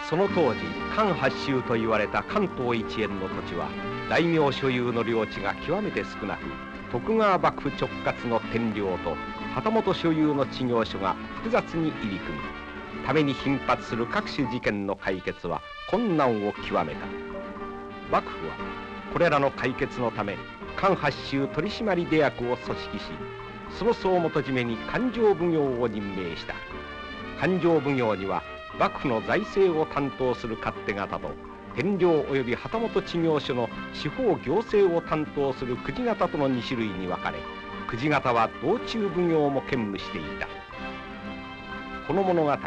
その当時関八州と言われた関東一円の土地は大名所有の領地が極めて少なく、徳川幕府直轄の天領と旗本所有の知行所が複雑に入り組み、ために頻発する各種事件の解決は困難を極めた。幕府はこれらの解決のため関八州取締出役を組織し、その総元締めに勘定奉行を任命した。勘定奉行には幕府の財政を担当する勝手方と天領及び旗本知行所の司法行政を担当する久慈方との2種類に分かれ、久慈方は道中奉行も兼務していた。この物語は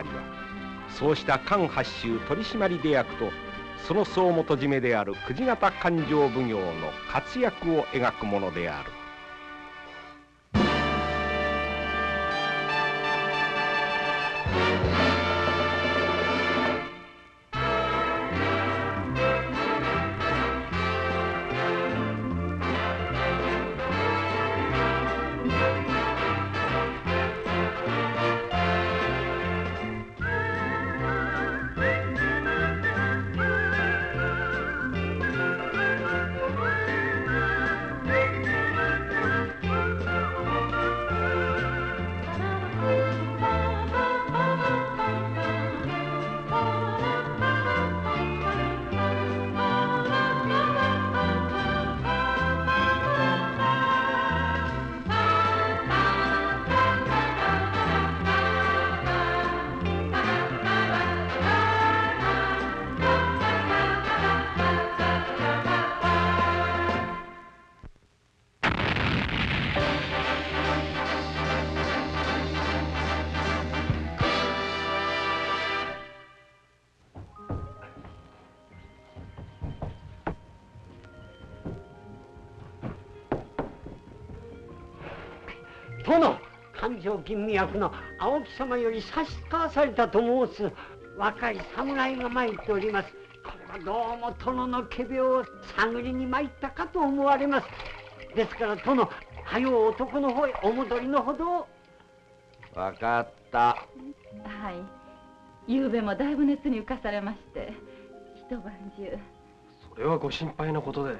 そうした関八州取締出役とその総元締めである久慈方勘定奉行の活躍を描くものである。殿、勘定吟味役の青木様より差し交わされたと申す若い侍が参っております。これはどうも殿の仮病を探りに参ったかと思われます。ですから殿、はよう男の方へお戻りのほどを。分かった。はい。昨べもだいぶ熱に浮かされまして、一晩中。それはご心配のことで、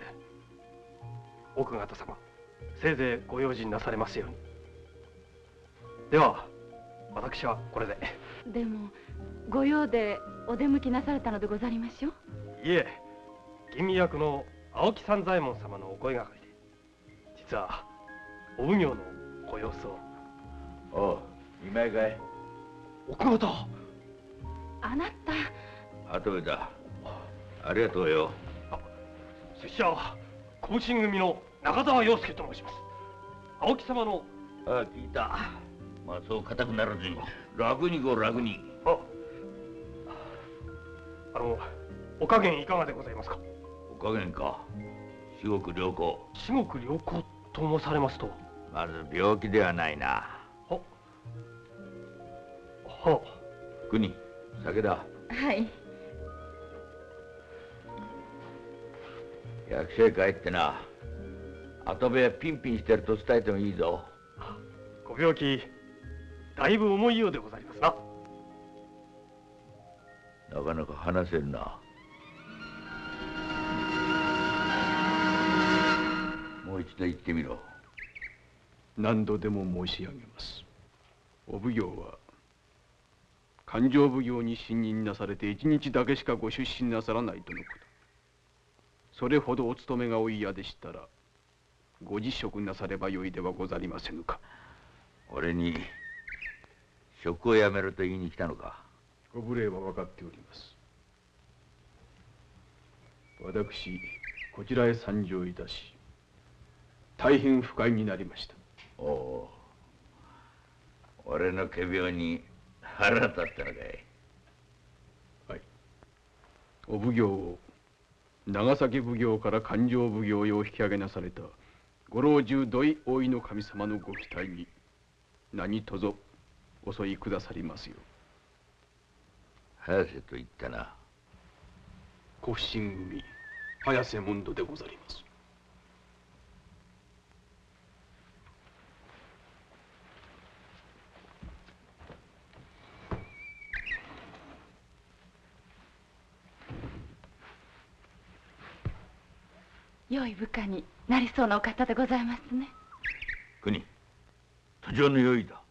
奥方様、せいぜいご用心なされますように。では私はこれで。でもご用でお出向きなされたのでござりましょう。いえ、吟味役の青木三左衛門様のお声がかりで、実はお奉行のご様子を。おう、今井かい。奥方。あなた。跡部だ。ありがとうよ。拙者は小進組の中澤陽介と申します。青木様の。ああ、聞いた。まあそう硬くならずに楽にご楽に。お加減いかがでございますか。お加減か。至極良好。至極良好と申されますと。まず病気ではないな。国、酒だ。はい。役所へ帰ってな、後部屋ピンピンしてると伝えてもいいぞ。ご病気だいぶ重いようでございますな。なかなか話せるな。もう一度言ってみろ。何度でも申し上げます。お奉行は勘定奉行に信任なされて一日だけしかご出身なさらないとのこと。それほどお勤めがお嫌でしたらご辞職なさればよいではござりませぬか。俺に職を辞めると言いに来たのか。ご無礼は分かっております。私こちらへ参上いたし大変不快になりました。おお、俺の仮病に腹立ったのかい。はい。お奉行を長崎奉行から勘定奉行へお引き上げなされたご老中土井大井の神様のご期待に何とぞお添いくださりますよう。早瀬と言ったな。小普請組早瀬門戸でござります。良い部下になりそうなお方でございますね。国途上の用意だ。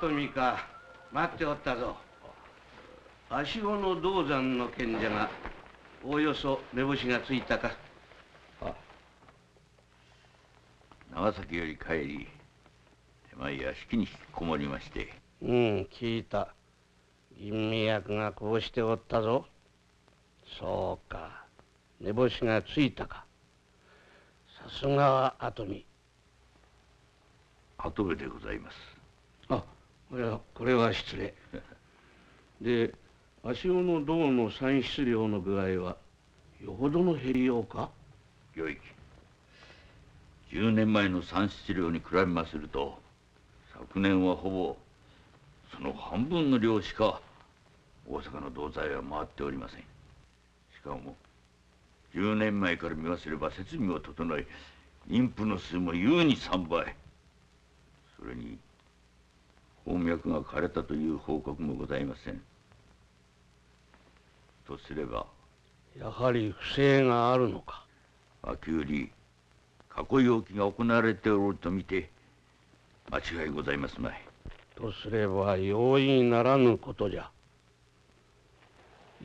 跡見か待っておったぞ。足尾の銅山の件じゃがおおよそ目星がついたか。長崎より帰り手前屋敷に引きこもりまして。聞いた。吟味役がこうしておったぞ。そうか、目星がついたか。さすがは跡見。跡部でございます。これは失礼。で、足尾の銅の産出量の具合はよほどの減りようか。領域10年前の産出量に比べますると昨年はほぼその半分の量しか大阪の銅材は回っておりません。しかも10年前から見忘れば設備を整え妊婦の数も優に3倍。それに鉱脈が枯れたという報告もございません。とすればやはり不正があるのか。秋より囲い置きが行われておると見て間違いございますまい。とすれば容易ならぬことじゃ。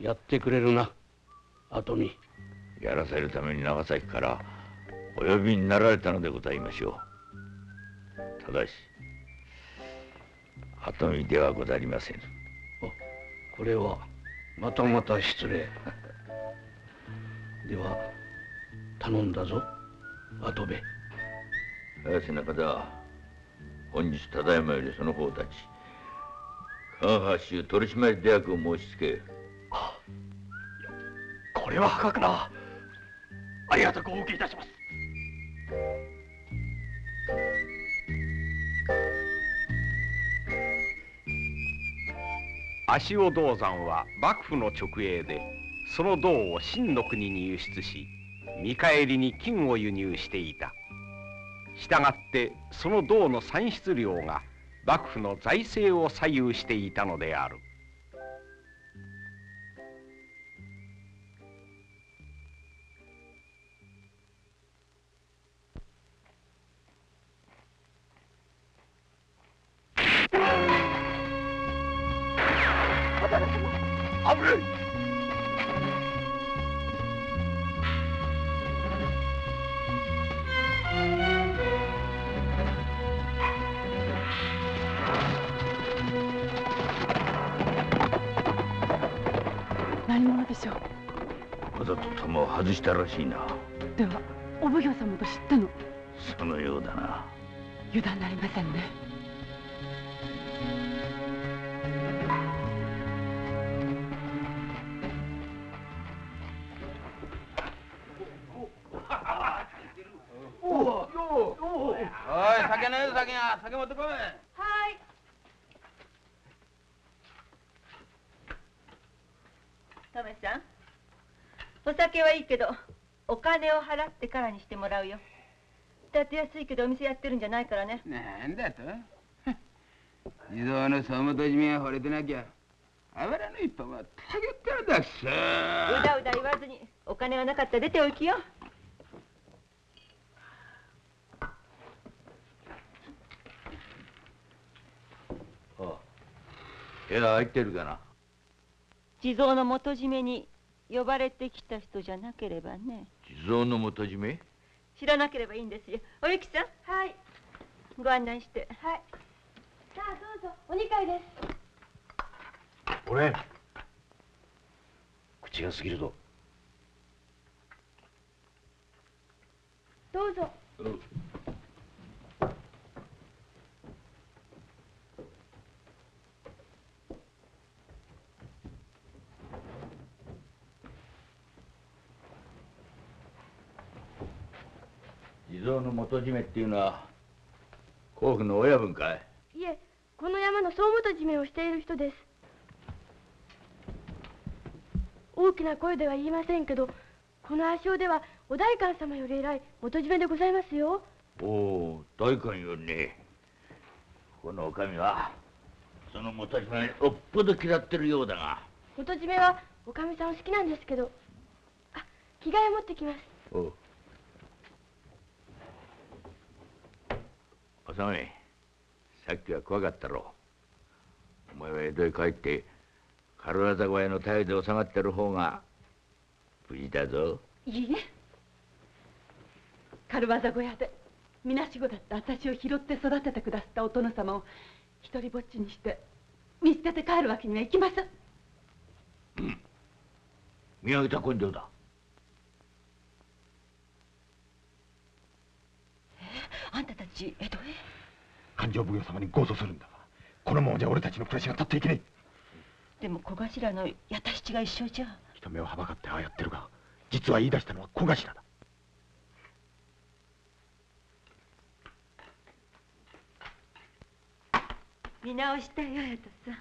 やってくれるな跡見。やらせるために長崎からお呼びになられたのでございましょう。ただし跡見ではござりません。これはまたまた失礼。では頼んだぞ跡部。早瀬中田、本日ただいまよりその方たち関八州取締出役を申し付け。これは破格な。ありがたくお受けいたします。足尾銅山は幕府の直営でその銅を清の国に輸出し見返りに金を輸入していた。したがってその銅の産出量が幕府の財政を左右していたのである。危ない。何者でしょう。わざと弾を外したらしいな。ではお奉行様と知っての。そのようだな。油断なりませんね。おい、酒のよ酒が、酒持ってこい。はい。トメさん、お酒はいいけどお金を払ってからにしてもらうよ。だって安いけどお店やってるんじゃないからね。なんだと地蔵の総元締めが惚れてなきゃあばらの一本はたげったらだくそ。うだうだ言わずにお金がなかったら出ておきよ。部屋空いてるかな。地蔵の元締めに呼ばれてきた人じゃなければね。地蔵の元締め。知らなければいいんですよ。おゆきさん。はい。ご案内して。はい。さあどうぞお二階です。俺口が過ぎるぞ。どうぞ。地蔵の元締めっていうのは甲府の親分かい。いえ、この山の総元締めをしている人です。大きな声では言いませんけど、この足尾ではお代官様より偉い元締めでございますよ。おお、代官よりね。このお上はその元締めをっぽど嫌ってるようだが。元締めはおかみさんを好きなんですけど、あ、着替え持ってきます。おう。おさめ、さっきは怖かったろう。お前は江戸へ帰って軽業小屋の頼りで収まってる方が無事だぞ。いいえ、軽業小屋でみなしごだった私を拾って育ててくださったお殿様を一人ぼっちにして見捨てて帰るわけにはいきません。うん、見上げた根性だ。あんたたち江戸へ？勘定奉行様にご訴するんだ。このままじゃ俺たちの暮らしが立っていけねえ。でも小頭のやた七が一緒じゃ。人目をはばかってああやってるが、実は言い出したのは小頭だ。見直したよ、綾人さん。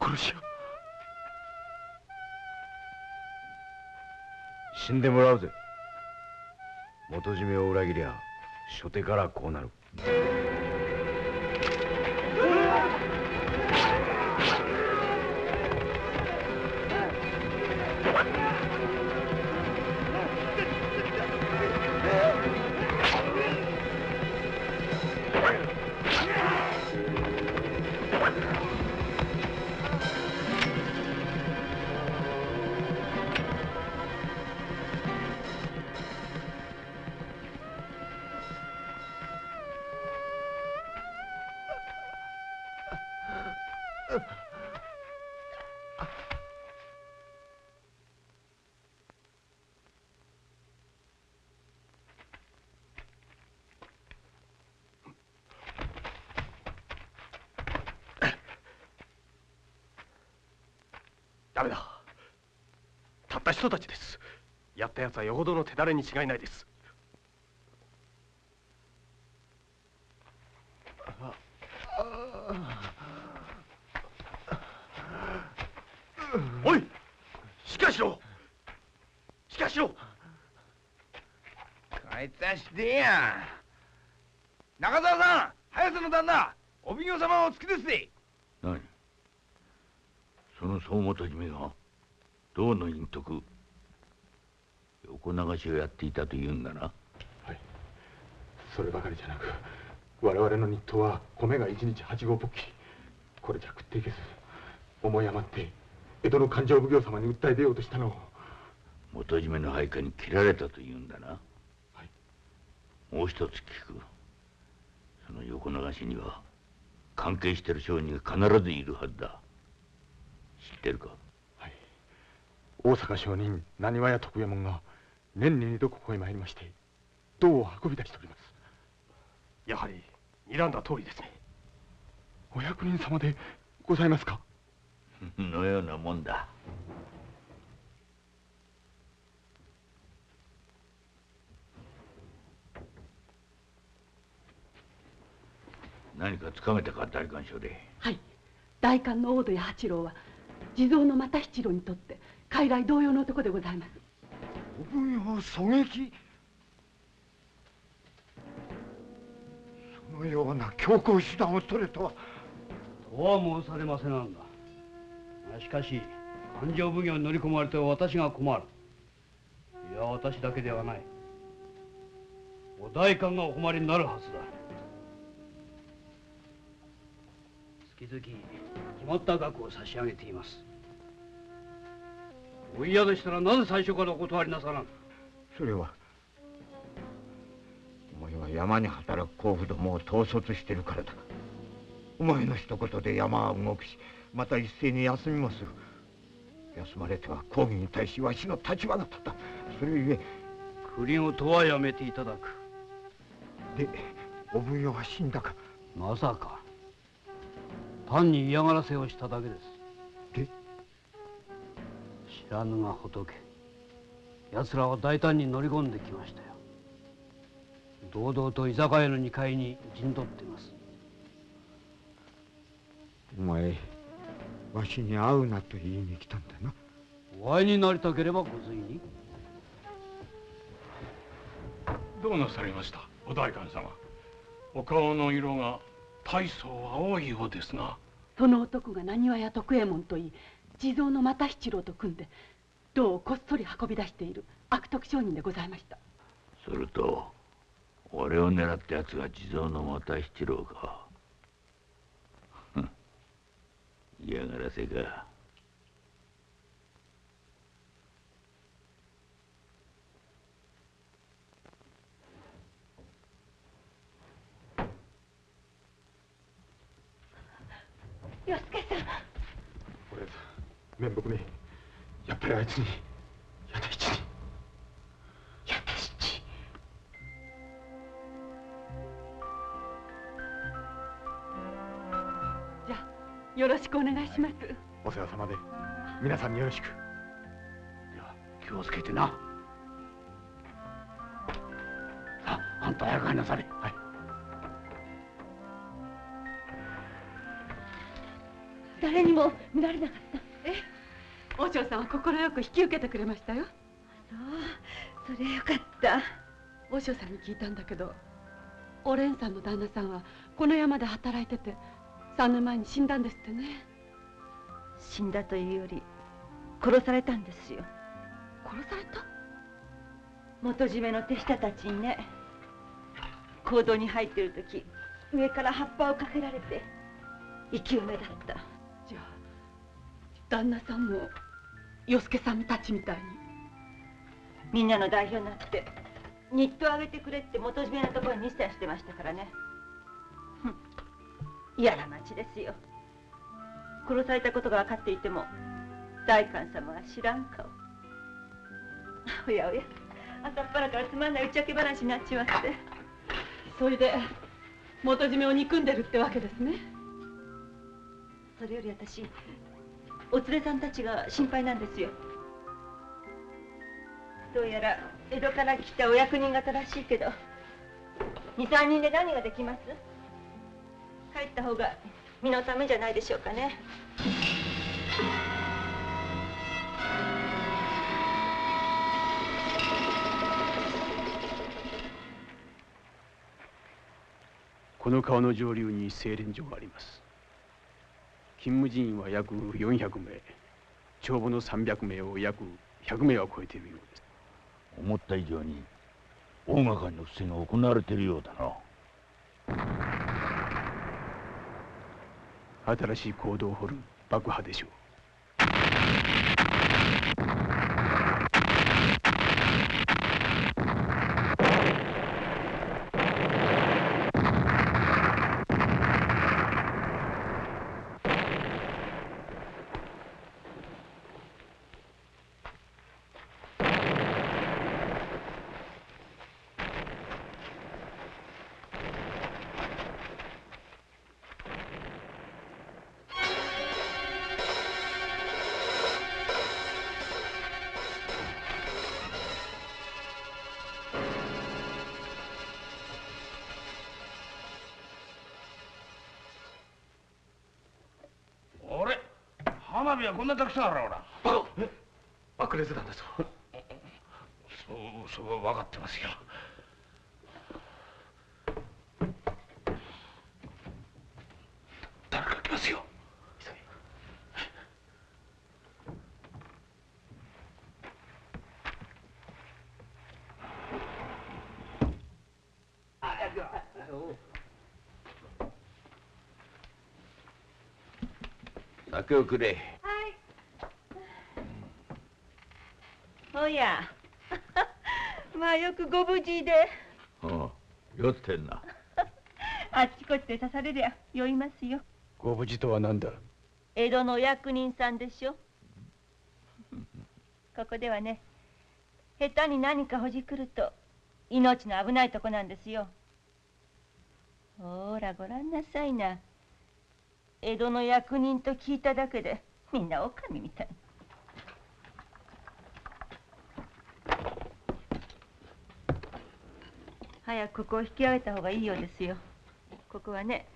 殺し屋。死んでもらうぜ。元締めを裏切りゃ初手からこうなる。ダメだ。たった人たちです。やったやつはよほどの手だれに違いないです。おい、しっかりしろ。しっかりしろ。あいつはしてや。中澤さん、早瀬の旦那、お奉行様お着きですぜ。何、その総元締めが銅の隠匿横流しをやっていたというんだな。はい、そればかりじゃなく、我々の日当は米が1日8合ポッキリ。これじゃ食っていけず、思い余って江戸の勘定奉行様に訴え出ようとしたのを。元締めの配下に切られたというんだな。はい。もう一つ聞く。その横流しには関係している商人が必ずいるはずだ。知ってるか？はい。大阪商人浪速屋徳右衛門が年に2度ここへ参りまして銅を運び出しております。やはり睨んだ通りですね。お役人様でございますか？のようなもんだ。何かつかめたか、代官所で。はい、代官の大戸屋八郎は地蔵の又七郎にとって傀儡同様の男でございます。お奉行狙撃。そのような強行手段を取れとは。とは申されませなんだ。しかし勘定奉行に乗り込まれては私が困る。いや、私だけではない。お代官がお困りになるはずだ。月々決まった額を差し上げています。お嫌でしたらなぜ最初からお断りなさらん？それはお前は山に働く甲府どもを統率しているからだ。いや、私だけではない。お代官がお困りになるはずだ。月々決まった額を差し上げています。お嫌でしたらなぜ最初からお断りなさらん？それはお前は山に働く甲府どもを統率しているからだ。お前の一言で山は動くし、また一斉に休みもする。休まれては公儀に対しわしの立場が立った。それゆえ国事はやめていただく。で、お奉行は死んだか？まさか。単に嫌がらせをしただけです。で、知らぬが仏、奴らは大胆に乗り込んできましたよ。堂々と居酒屋の2階に陣取っています。お前、わしに会うなと言いに来たんだな。お会いになりたければご随に。どうなされました、お代官様。お顔の色が大層青いようですな。その男が浪速屋徳右衛門といい、地蔵の又七郎と組んで銅をこっそり運び出している悪徳商人でございました。すると俺を狙ったやつが地蔵の又七郎か。嫌がらせか。与助さん。俺面目ねえ。やっぱりあいつにやたいちにやたいち。じゃあよろしくお願いします。お世話様で皆さんによろしく。気をつけてな。さあ、あんた早く帰りなされ。はい。誰にも見られなかった。和尚さんは快く引き受けてくれましたよ。そう、それはよかった。和尚さんに聞いたんだけど、お蓮さんの旦那さんはこの山で働いてて3年前に死んだんですってね。死んだというより殺されたんですよ。殺された？元締めの手下たちにね。坑道に入ってる時、上から葉っぱをかけられて生き埋めだった。じゃあ旦那さんも与助さんたちみたいにみんなの代表になって日当あげてくれって元締めのところに日産してましたからね。嫌な町ですよ。殺されたことが分かっていても代官様は知らん顔。おやおや、朝っぱらからつまんない打ち明け話になっちまって。それで元締めを憎んでるってわけですね。それより私、お連れさんたちが心配なんですよ。どうやら江戸から来たお役人方らしいけど、2、3人で何ができます？帰った方が身のためじゃないでしょうかね。この川の上流に精錬所があります。勤務人員は約400名、帳簿の300名を約100名は超えているようです。思った以上に大掛かりの不正が行われているようだな。新しい坑道を掘る爆破でしょう。花火はこんなたくさんあるほら。爆裂弾だぞ。そう分かってますよ。誰か来ますよ。酒をくれ。おや、まあよくご無事で。酔ってんな。あっちこっちで刺されりゃ酔いますよ。ご無事とは何だ。江戸のお役人さんでしょ。ここではね、下手に何かほじくると命の危ないとこなんですよ。ほらご覧なさいな。江戸の役人と聞いただけでみんな狼みたい。早くここを引き上げた方がいいようですよ。ここはね、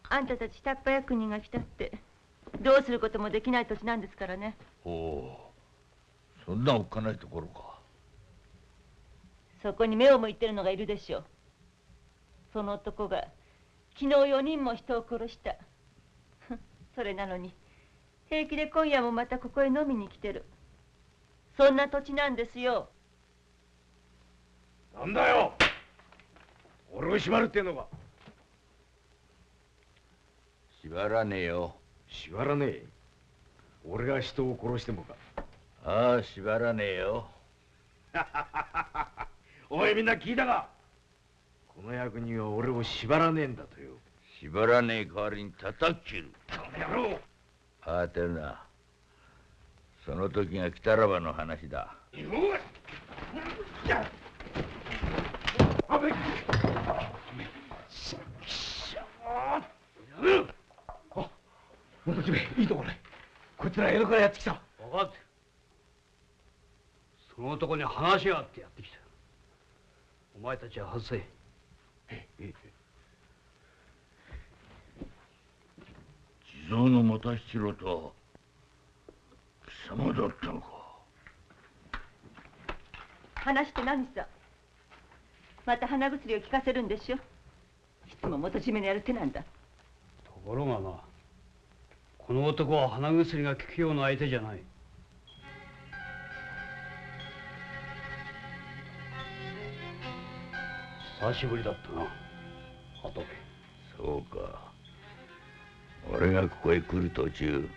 あんたたち下っ端役人が来たってどうすることもできない土地なんですからね。おお、そんなおっかないところか。そこに目を向いてるのがいるでしょう。その男が昨日4人も人を殺した。それなのに平気で今夜もまたここへ飲みに来てる。そんな土地なんですよ。なんだよ、俺を縛るってのか。縛らねえよ。縛らねえ。俺が人を殺してもか。ああ、縛らねえよ。おい、みんな聞いたか。この役人は俺を縛らねえんだとよ。縛らねえ代わりに叩き切る。この野郎。慌てるな。その時が来たらばの話だ。元締め、いいところへ。こちら江戸からやってきた。分かってる。その男に話があってやってきた。お前たちは外せ。地蔵の又七郎とは貴様だったのか。話って何さ。また鼻薬を効かせるんでしょ。いつも元締めのやる手なんだ。ところがな、この男は鼻薬が効くような相手じゃない。久しぶりだったな、鳩部。そうか。俺がここへ来る途中、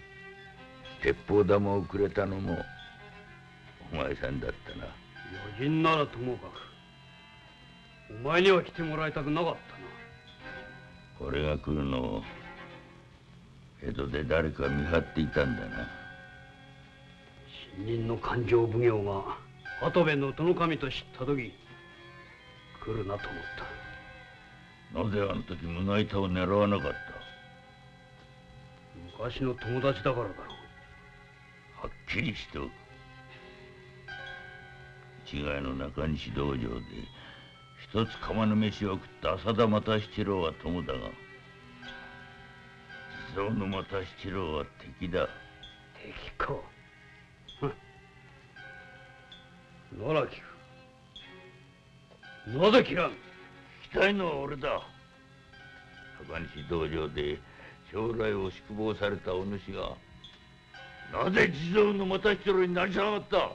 鉄砲玉をくれたのもお前さんだったな。余人ならともかく、お前には来てもらいたくなかったな。俺が来るのを江戸で誰か見張っていたんだな。新任の勘定奉行が鳩部の殿守と知った時、来るなと思った。なぜあの時胸板を狙わなかった。昔の友達だからだろう。はっきりしておく。市街の中西道場で一つ釜の飯を食った浅田又七郎は友だが、地蔵の又七郎は敵だ。敵か。なら聞く。なぜ切らん。聞きたいのは俺だ。高西道場で将来を宿坊されたお主がなぜ地蔵の又七郎になりさがった。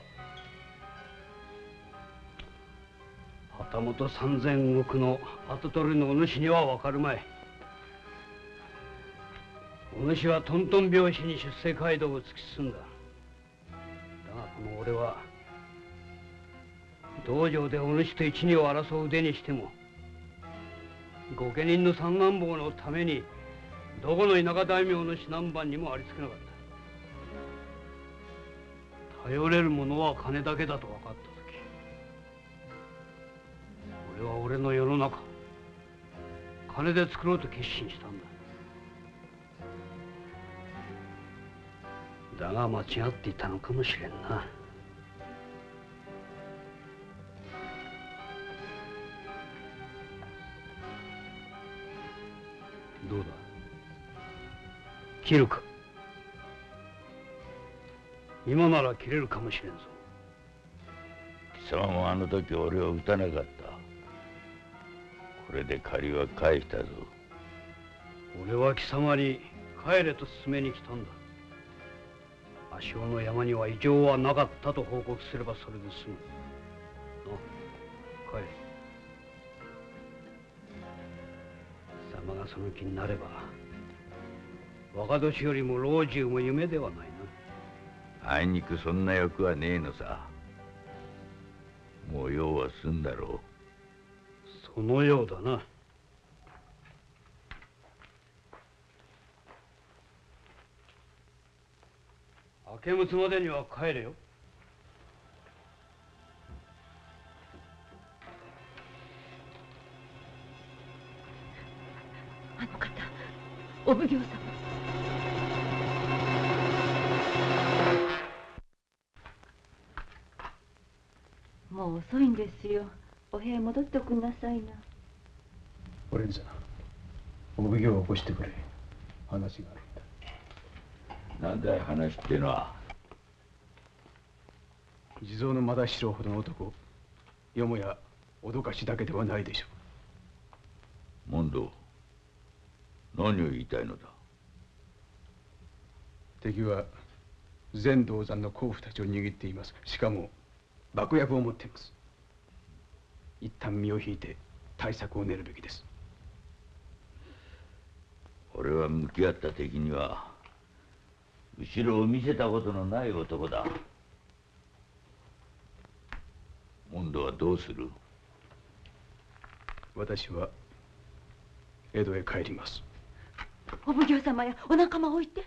旗本3000石の跡取りのお主には分かるまい。お主はトントン拍子に出世街道を突き進んだ。だがこの俺は道場でお主と一二を争う腕にしても、御家人の三男坊のためにどこの田舎大名の指南番にもありつけなかった。頼れるものは金だけだと分かった時、俺は俺の世の中金で作ろうと決心したんだ。だが間違っていたのかもしれんな。どうだ、切るか。今なら切れるかもしれんぞ。貴様もあの時俺を撃たなかった。これで借りは返したぞ。俺は貴様に帰れと勧めに来たんだ。足尾の山には異常はなかったと報告すればそれで済む。な、帰れ。貴様がその気になれば、若年よりも老中も夢ではないな。あいにくそんな欲はねえのさ。もう用は済んだろう。そのようだな。明睦までには帰れよ。あの方、お奉行様。もう遅いんですよ。お部屋へ戻っておくんなさいな。オレンザ、お奉行を起こしてくれ。話があるんだ。なんだい話ってのは。地蔵の又四郎ほどの男、よもや脅かしだけではないでしょう。モンド、何を言いたいのだ。敵は全道山の甲府たちを握っています。しかも爆薬を持っています。一旦身を引いて対策を練るべきです。俺は向き合った敵には後ろを見せたことのない男だ。今度はどうする？私は江戸へ帰ります。お奉行様やお仲間を置いて。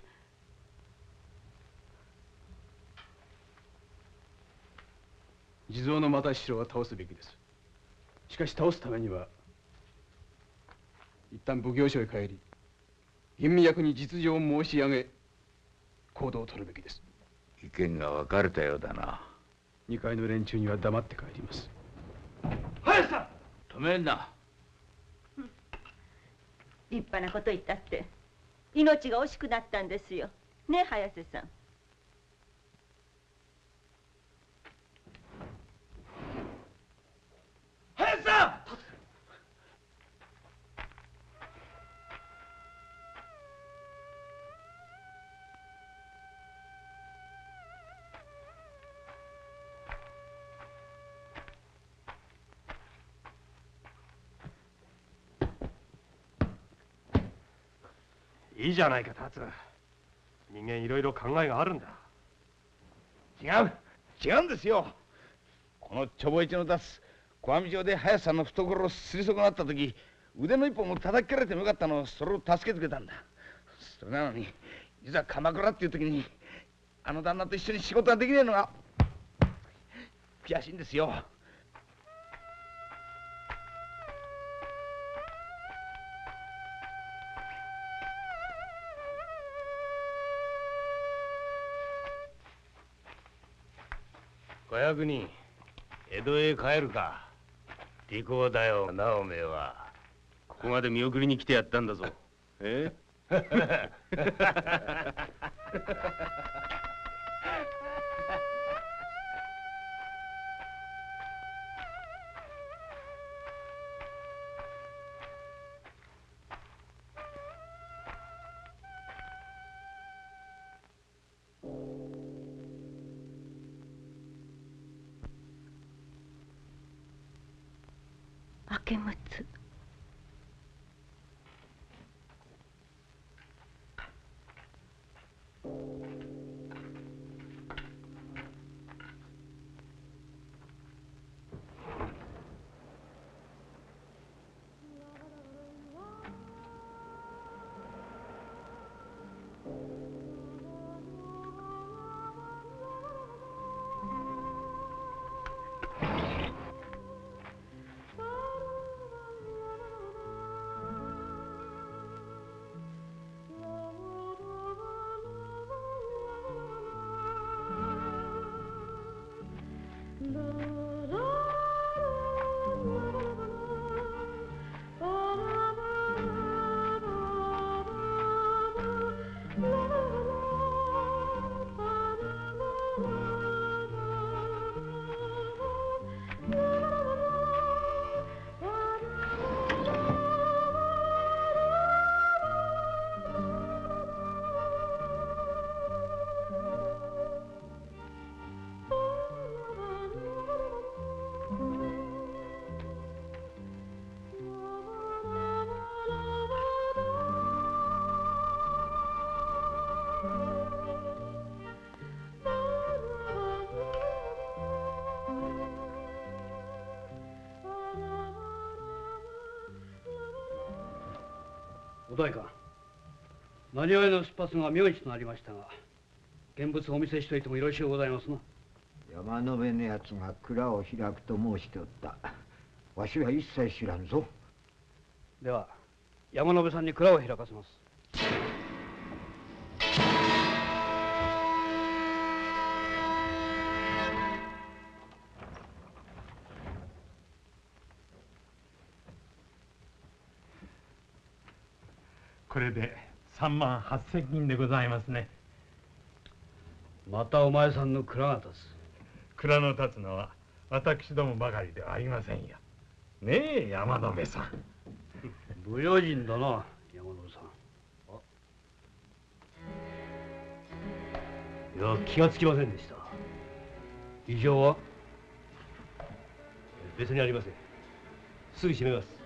地蔵の又四郎は倒すべきです。しかし倒すためには一旦奉行所へ帰り、吟味役に実情を申し上げ行動を取るべきです。意見が分かれたようだな。二階の連中には黙って帰ります。早瀬さん、止めんな。立派なこと言ったって命が惜しくなったんですよね、早瀬さん。早瀬さん！いいじゃないか、達。人間いろいろ考えがあるんだ。違うんですよ。このちょぼいちの出す小網町で早瀬さんの懐をすり損なった時、腕の一本も叩き切られてもよかったのを、それを助けてくれたんだ。それなのにいざ鎌倉っていう時にあの旦那と一緒に仕事ができねえのが悔しいんですよ。小役人、江戸へ帰るか。利口だよな、おめえは。ここまで見送りに来てやったんだぞ。え？明睦。お代官、何故の出発が明日となりましたが、現物をお見せしといてもよろしゅうございますな。山野辺のやつが蔵を開くと申しておった。わしは一切知らんぞ。では山野辺さんに蔵を開かせます。これで38000銀でございますね。またお前さんの蔵が立つ。蔵の立つのは私どもばかりではありませんよ。ねえ山野辺さん。不用心だな山野辺さん。いや気がつきませんでした。異常は別にありません。すぐ閉めます。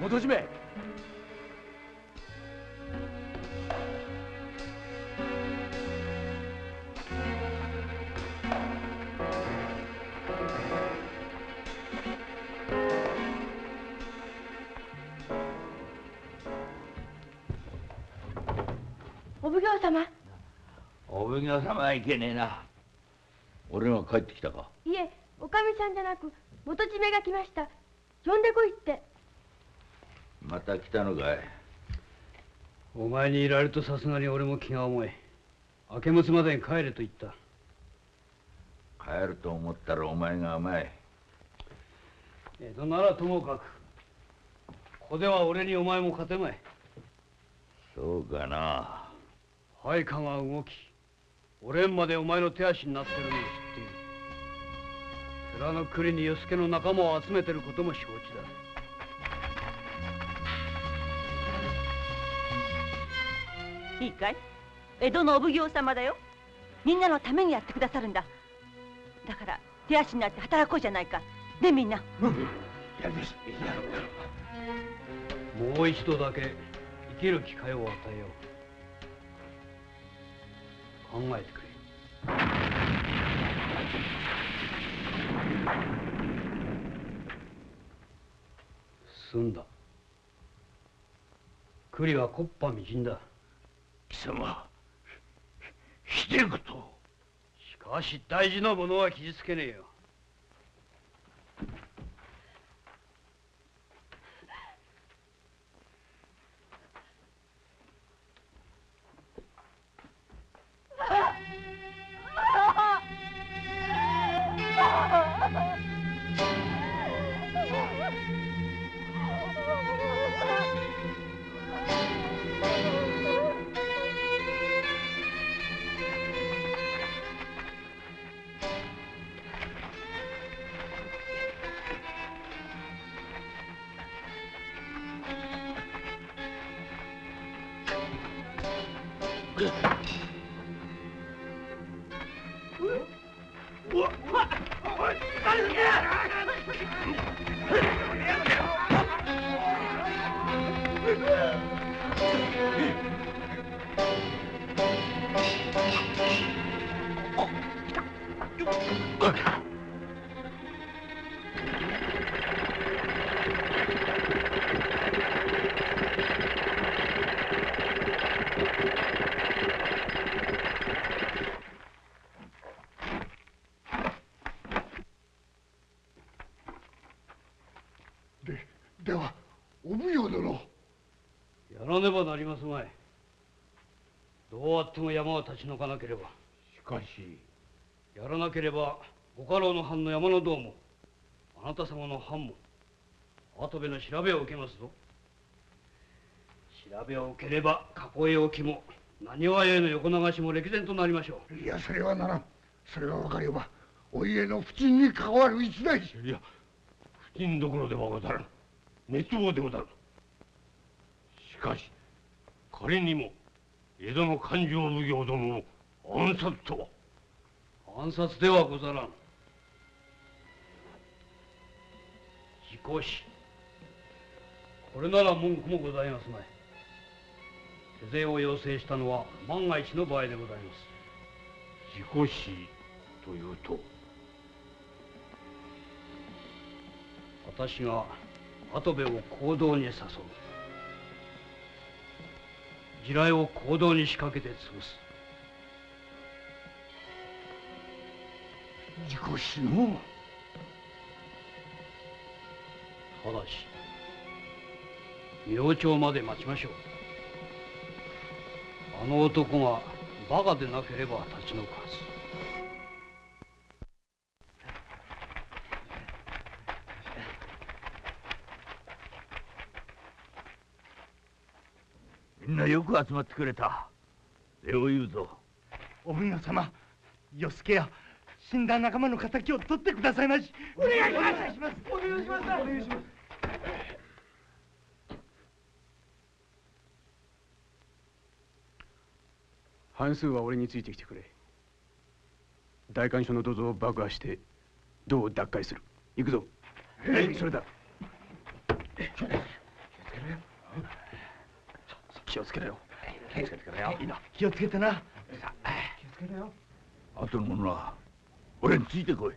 元締め。お奉行様。お奉行様はいけねえな。俺が帰ってきたか。いえ、おかみさんじゃなく元締めが来ました。呼んでこいって。また来たのかい。お前にいられるとさすがに俺も気が重い。明け六までに帰れと言った。帰ると思ったらお前が甘い。江戸ならともかくここでは俺にお前も勝てまい。そうかな。配下が動き俺んまでお前の手足になってるのを知っている。寺の栗に与助の仲間を集めてることも承知だ。いいかい、江戸のお奉行様だよ。みんなのためにやってくださるんだ。だから手足になって働こうじゃないか。ねみんな。やです。やろう。もう一度だけ生きる機会を与えよう。考えてくれ。済んだ。栗は木っ端みじんだ。貴様、ひでえこと。しかし大事なものは傷つけねえよ。ではお奉行殿。やらねばなりますまい。どうあっても山は立ち退かなければ。しかしやらなければご家老の藩の山の道もあなた様の藩も後部の調べを受けますぞ。調べを受ければ囲い置きも何わへの横流しも歴然となりましょう。いやそれはならん。それが分かればお家の不沈に関わる一大事。いや不沈どころではござらん。熱望でござる。しかし仮にも江戸の勘定奉行殿を暗殺とは。暗殺ではござらん。事故死。これなら文句もございますまい。手勢を要請したのは万が一の場合でございます。事故死というと？私が跡部を行動に誘う。地雷を行動に仕掛けて潰す。事故死の？ただし明朝まで待ちましょう。あの男がバカでなければ立ち退くはず。みんなよく集まってくれた。礼を言うぞ。お奉行様、与助や死んだ仲間の敵を取ってくださいまし。お願いします。お願いします。お願いします。半数は俺についてきてくれ。代官所の土蔵を爆破して銅を奪回する。行くぞ。はい、それだ。気をつけろよ。気をつけてくれよ。いいな。気をつけてな。気をつけろよ。あとの者は俺についてこい。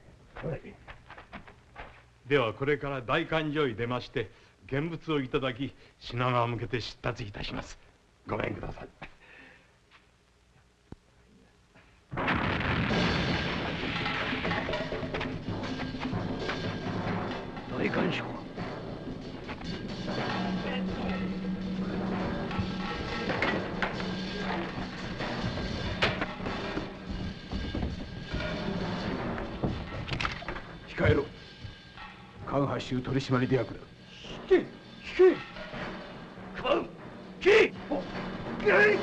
ではこれから代官所へ出まして現物をいただき品川向けて出立いたします。ごめんください。代官所。控えろ。関八州取締出役だ。引け。関引け。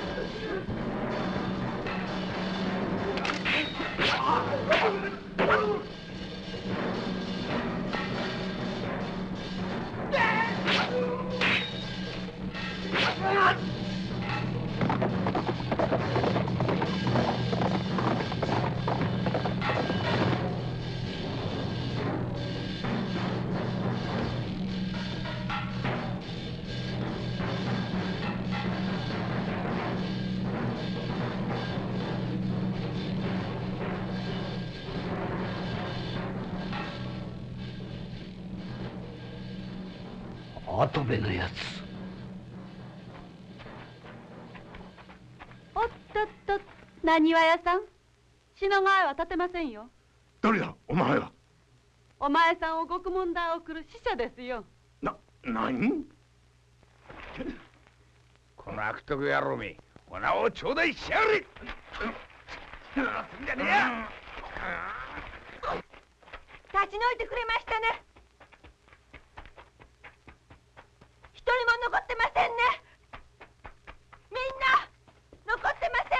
跡部のやつ。おっとっと、何わ屋さん、品川へは立てませんよ。誰だお前は。お前さんを獄門台送る使者ですよ。何？この悪徳野郎め、お名を頂戴しやがれ。すんじゃねえや。立ち退いてくれましたね。一人も残ってませんね。みんな残ってませんね。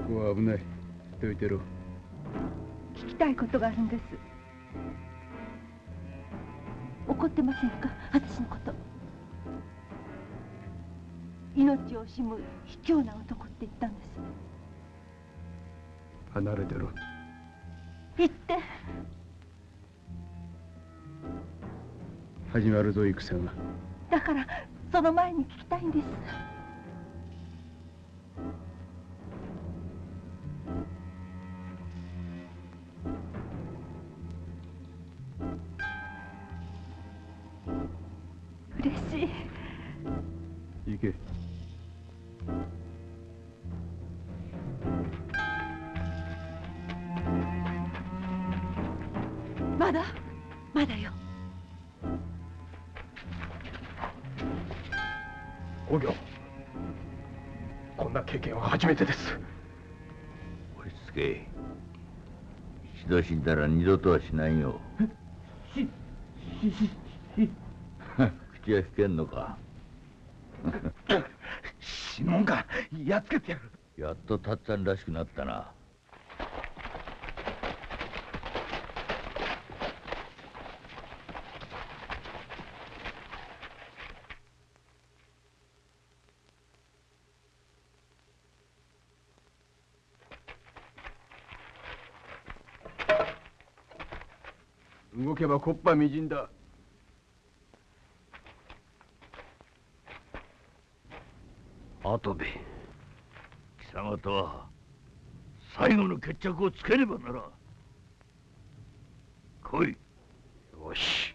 ここは危ない。どいてろ。聞きたいことがあるんです。怒ってませんか、私のこと。命を惜しむ卑怯な男って言ったんです。離れてろ。言って。始まるぞ戦が。だからその前に聞きたいんです。嬉しい。まだよ。お行、こんな経験は初めてです。落ち着け。一度死んだら二度とはしないよ。口は聞けんのか。死ぬもんか、やっつけてやる。やっとたっつぁんらしくなったな。動けば木っ端みじんだ。後で貴様とは最後の決着をつけねばならん。来い。よし。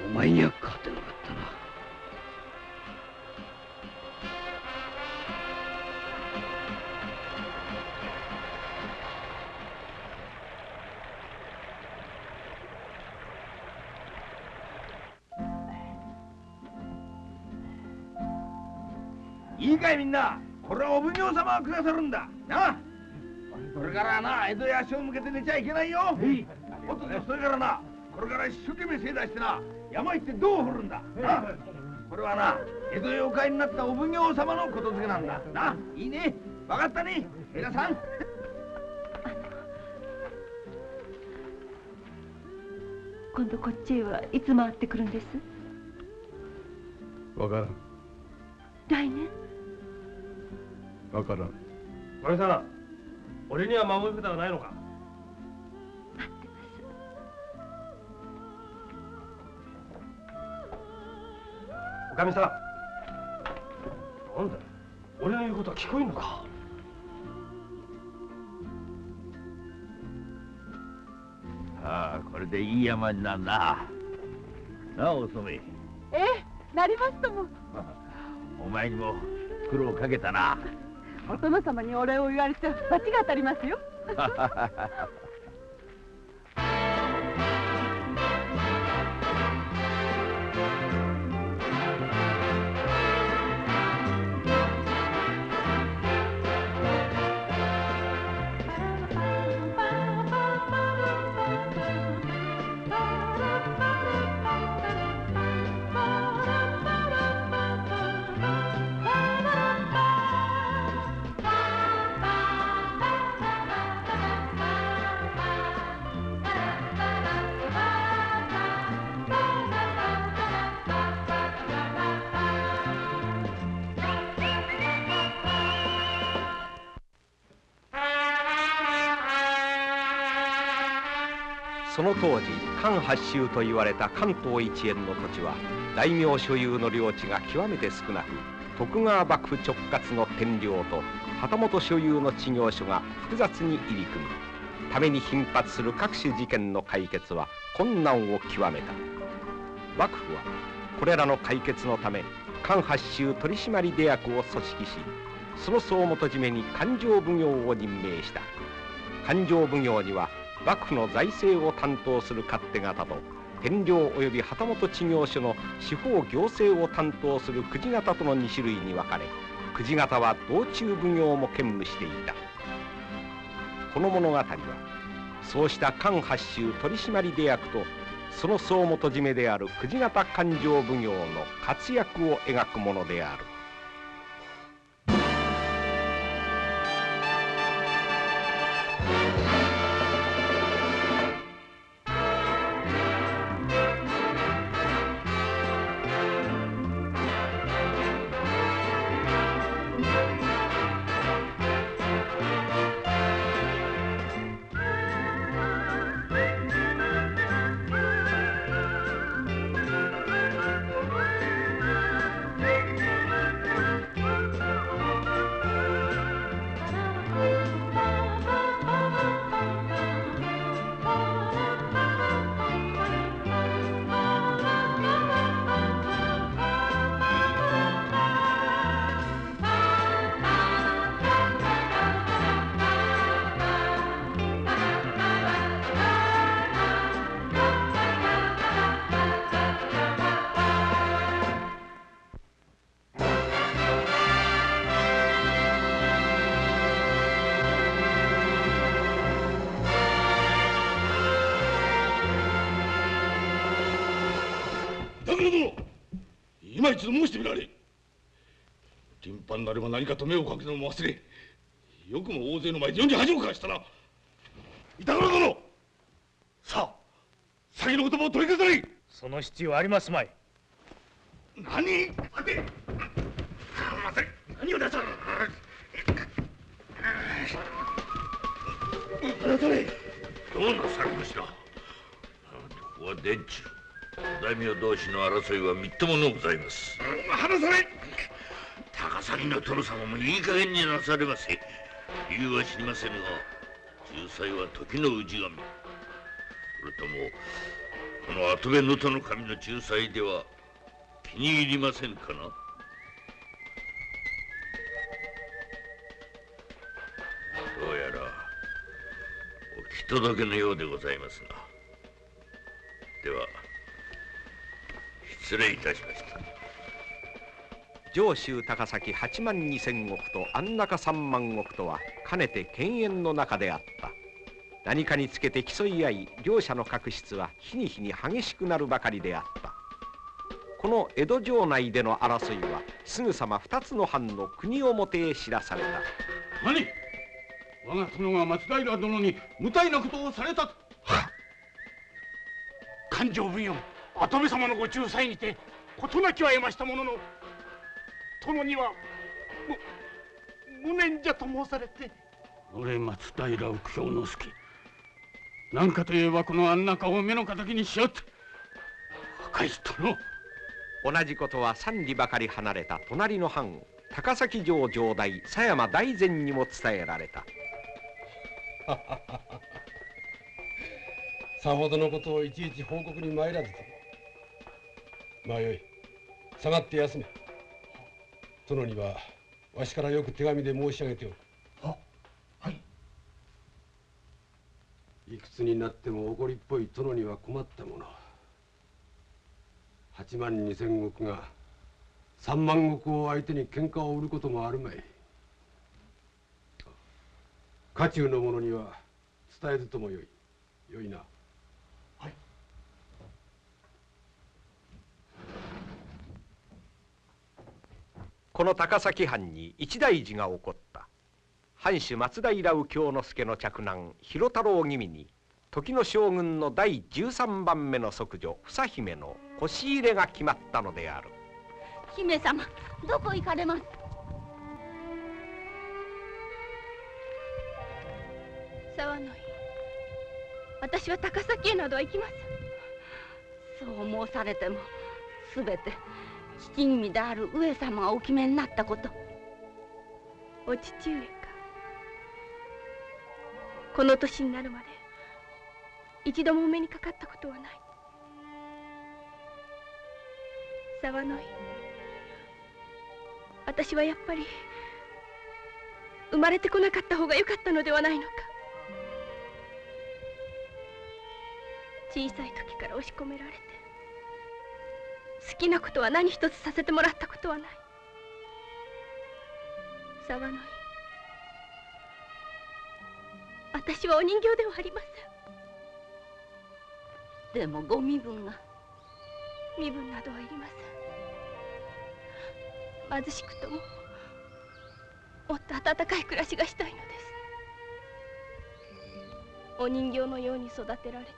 お前には勝てなかったな。いいかいみんな、これはお奉行様がくださるんだな。これからな、江戸へ足を向けて寝ちゃいけないよ。おっと、それからな、これから一生懸命精出してな、山行って銅を掘るんだな。これはな、江戸へお帰りになったお奉行様のことづけなんだな。いいね、分かったね皆さん。今度こっちへはいつ回ってくるんです？わからん。来年？わからん。お前さん、俺には守り札はないのか？待ってます。おかみさん、なんだ、俺の言うことは聞こえんのか？ああ、これでいい山になるな。なあ、お染。ええ、なりますとも。お前にも苦労かけたな。お殿様にお礼を言われて罰が当たりますよ。その当時関八州と言われた関東一円の土地は大名所有の領地が極めて少なく、徳川幕府直轄の天領と旗本所有の知行所が複雑に入り組み、ために頻発する各種事件の解決は困難を極めた。幕府はこれらの解決のため関八州取締出役を組織し、その総元締めに勘定奉行を任命した。勘定奉行には幕府の財政を担当する勝手方と天領及び旗本知行所の司法行政を担当する久慈方との2種類に分かれ、久慈方は道中奉行も兼務していた。この物語はそうした関八州取締出役とその総元締めである久慈方勘定奉行の活躍を描くものである。今一度申してみられ。ティンパンなれば何かと目をかけるのも忘れ、よくも大勢の前で世に恥をかかしたな。板倉殿、さあ先の言葉を取り消され。その必要ありますまい。何？待て。待て。何をなさる。どうなさりました。ここは殿中。大名同士の争いはみっとものございます。離され。高崎の殿様もいい加減になされませ。理由は知りませんが、仲裁は時の氏神。それともこの跡部能登の神の仲裁では気に入りませんかな。どうやらお気届けのようでございますが、では失礼いたしました。上州高崎8万2千石と安中3万石とはかねて犬猿の中であった。何かにつけて競い合い、両者の確執は日に日に激しくなるばかりであった。この江戸城内での争いはすぐさま2つの藩の国表へ知らされた。何？我が殿が松平殿に無体なことをされたと。勘勘定奉行跡目様のご仲裁にて事なきは得ましたものの、殿には無念じゃと申されて。俺松平右京之助、何かといえばこの安中を目の敵にしようって若い殿。同じことは三里ばかり離れた隣の藩高崎城城代狭山大膳にも伝えられた。さほどのことをいちいち報告に参らずと。まあよい、下がって休め。殿にはわしからよく手紙で申し上げておる。はい。いくつになっても怒りっぽい殿には困ったもの。8万2千石が3万石を相手に喧嘩を売ることもあるまい。家中の者には伝えずともよい。よいな。はい。この高崎藩に一大事が起こった。藩主松平右京之助の嫡男広太郎君に時の将軍の第13番目の息女房姫の腰入れが決まったのである。姫様、どこ行かれます？沢野井、私は高崎へなどは行きません。そう申されても、すべて父君である上様がお決めになったこと。お父上か。この年になるまで一度もお目にかかったことはない。沢野井、私はやっぱり生まれてこなかった方がよかったのではないのか。小さい時から押し込められて好きなことは何一つさせてもらったことはない。沢野井、私はお人形ではありません。でもご身分が。身分などはいりません。貧しくとももっと温かい暮らしがしたいのです。お人形のように育てられて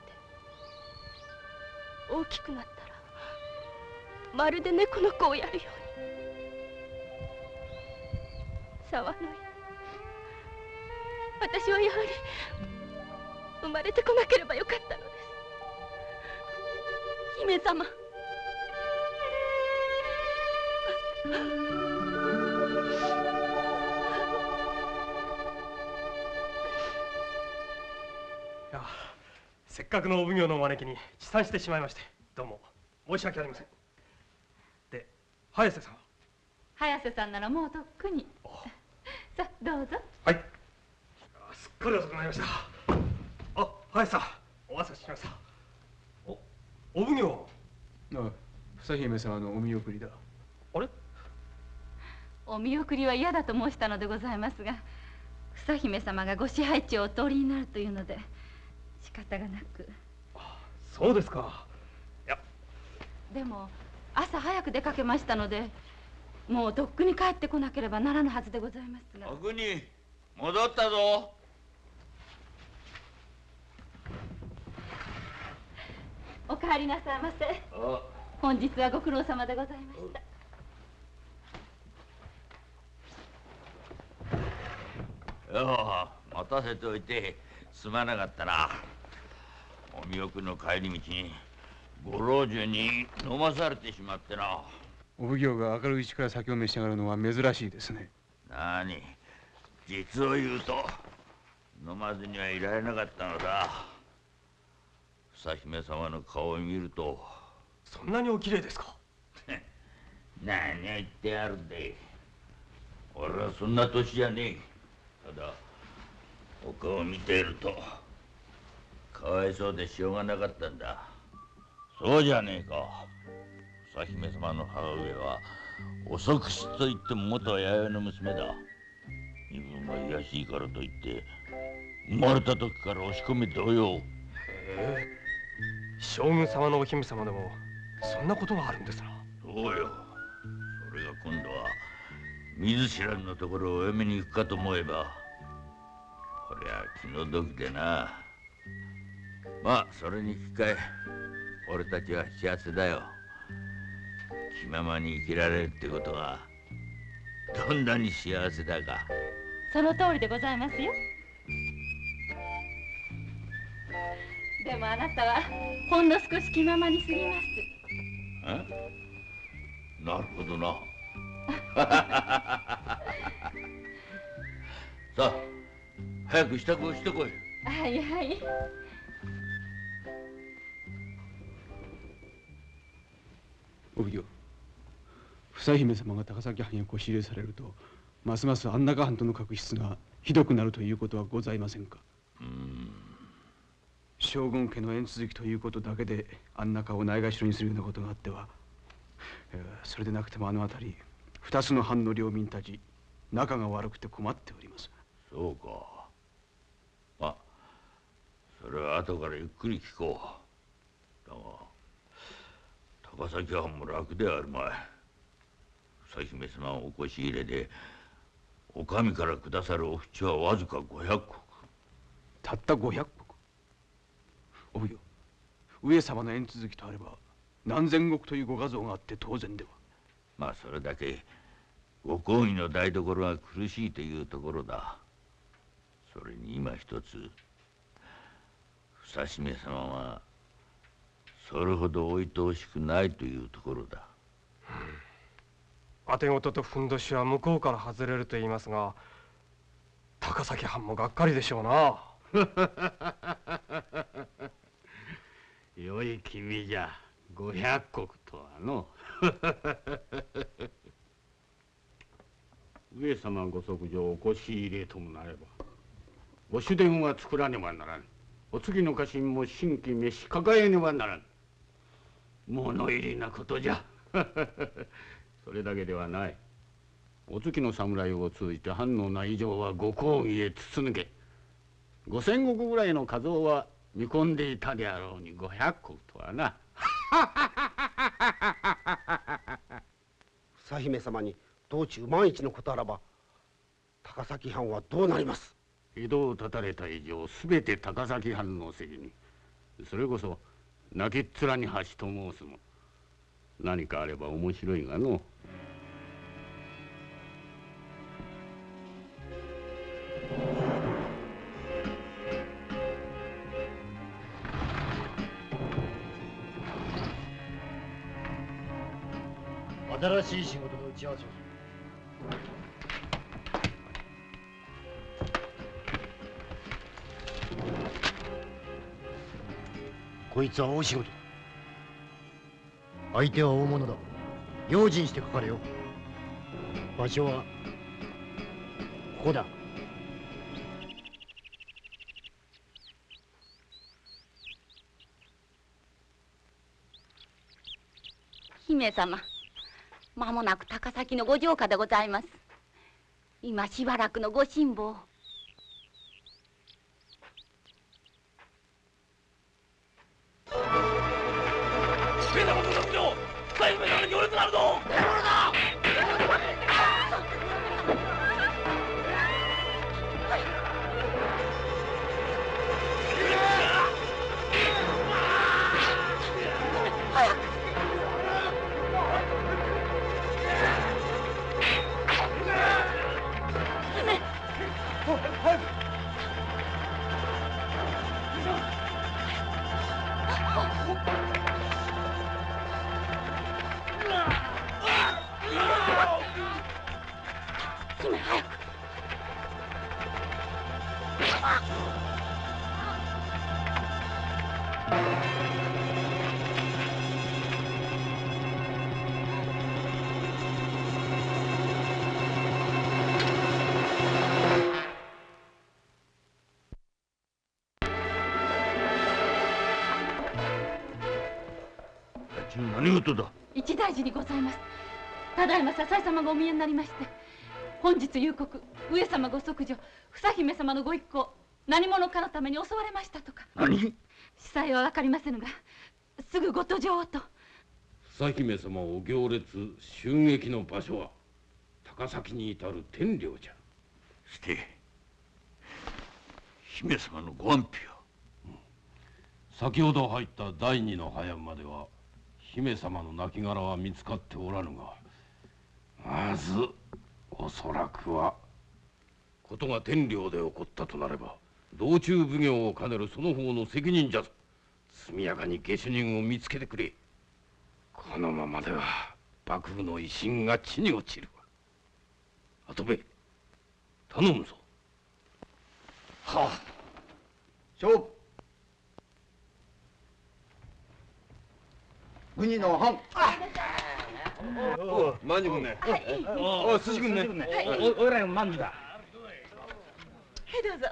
大きくなったらまるで猫の子をやるように。沢野井、私はやはり生まれてこなければよかったのです。姫様。いや、せっかくのお奉行のお招きに遅参してしまいまして、どうも申し訳ありません。で、早瀬さんは？早瀬さんならもうとっくに。さあ、どうぞ。はい。すっかり遅くなりました。あ、早瀬さん、お待たせしました。お奉行。ああ、房姫様のお見送りだ。あれ？お見送りは嫌だと申したのでございますが、房姫様がご支配地をお通りになるというので仕方がなく。そうですか。いや、でも朝早く出かけましたので、もうとっくに帰ってこなければならぬはずでございますが。お国、戻ったぞ。お帰りなさいませ。本日はご苦労様でございました。よう、待たせておいてすまなかったな。お見送りの帰り道にご老中に飲まされてしまってな。お奉行が明るいうちから酒を召し上がるのは珍しいですね。なに、実を言うと飲まずにはいられなかったのだ。房姫様の顔を見ると。そんなにお綺麗ですか？何を言ってやるんで。俺はそんな年じゃねえ。ただお顔を見ているとかわいそうでしょうがなかったんだ。そうじゃねえか。房姫様の母上はお側室といっても元は弥生の娘だ。身分が卑しいからといって生まれた時から押し込め同様。へえ、将軍様のお姫様でもそんなことがあるんですな。そうよ。それが今度は見ず知らずのところをお嫁に行くかと思えば、こりゃ気の毒でな。まあそれに引き換え俺たちは幸せだよ。気ままに生きられるってことはどんなに幸せだか。その通りでございますよ。でもあなたはほんの少し気ままに過ぎます。え？なるほどな。さあ早く支度をしてこい。はいはい。お奉行、房姫様が高崎藩へこし入れされると、ますます安中藩との確執がひどくなるということはございませんか。将軍家の縁続きということだけで安中をないがしろにするようなことがあっては、それでなくてもあの辺り二つの藩の領民たち仲が悪くて困っております。そうか。まあそれは後からゆっくり聞こう。だが高崎藩も楽ではあるまい。房姫様をおこし入れでお上から下さるお淵はわずか500石。たった500石。お奉行、上様の縁続きとあれば何千石というご画像があって当然では。まあそれだけご公儀の台所が苦しいというところだ。それに今一つ房姫様はそれほどおいとおしくないというところだ。当て事とふんどしは向こうから外れると言いますが、高崎藩もがっかりでしょうな。良い気味じゃ。500石とはの。上様ご息女おこし入れともなればご主殿は作らねばならぬ。お次の家臣も新規召し抱えねばならぬ。物入りなことじゃ。それだけではない。お月の侍を通じて藩の内情はご公儀へ筒抜け。5000石ぐらいの加増は見込んでいたであろうに500石とはな。房姫様に道中万一のことあらば高崎藩はどうなります。江戸を断たれた以上すべて高崎藩の責任。それこそ泣きっ面に橋と申すも何かあれば面白いがの。新しい仕事の打ち合わせをする。こいつは大仕事だ。相手は大物だ。用心してかかれよ。場所はここだ。姫様、間もなく高崎のご城下でございます。今しばらくのご辛抱。上様ご息女、房姫様の行列があるぞ。何事だ。一大事にございます。ただいま笹井様がお見えになりまして、本日夕刻上様ご息女房姫様のご一行何者かのために襲われましたとか。何？司祭は分かりませぬがすぐご登場をと。房姫様を行列襲撃の場所は高崎に至る天領じゃ。して姫様のご安否は？先ほど入った第二の早までは姫様の亡骸は見つかっておらぬが、まずおそらくはことが天領で起こったとなれば道中奉行を兼ねるその方の責任じゃぞ。速やかに下手人を見つけてくれ。このままでは幕府の威信が地に落ちるわ。跡部頼むぞ。はあ。勝負。国の藩。まんじゅくんね。おい、寿司くんね。おいらまんじゅだ。はいどうぞ。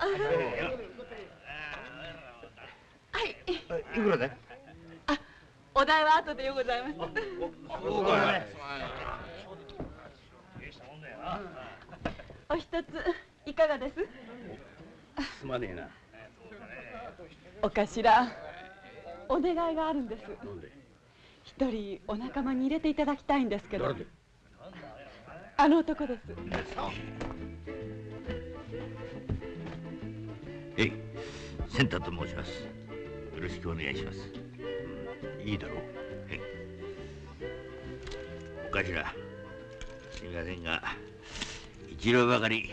はい。いくらで？あ、お代は後でよございます。そうかい。お一ついかがです？すまねえな。お頭、お願いがあるんです。一人お仲間に入れていただきたいんですけど。あの男です。えい、センターと申します。よろしくお願いします。いいだろう。お頭、すみませんが一両ばかり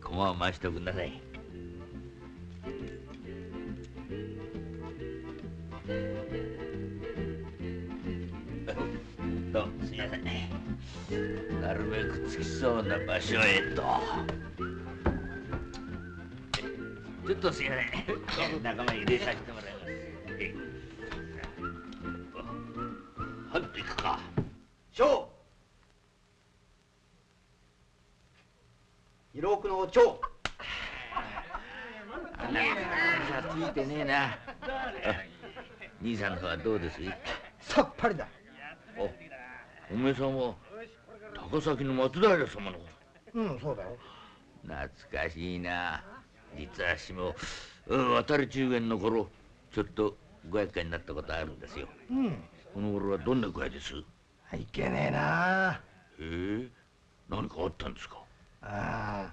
駒を回しておくんなさい。どうもすみません。なるべくつきそうな場所へと。ちょっとすみません。仲間に入れさせてもらいます。はんと行くか。勝。色奥の長。ついてねえな。兄さんの方はどうです？さっぱりだ。おめえさんは高崎の松平様の。うん、そうだよ。懐かしいな。実は私も渡り中元の頃ちょっとご厄介になったことあるんですよ。うん。この頃はどんな具合です？いけねえな。へえ、何かあったんですか？ああ、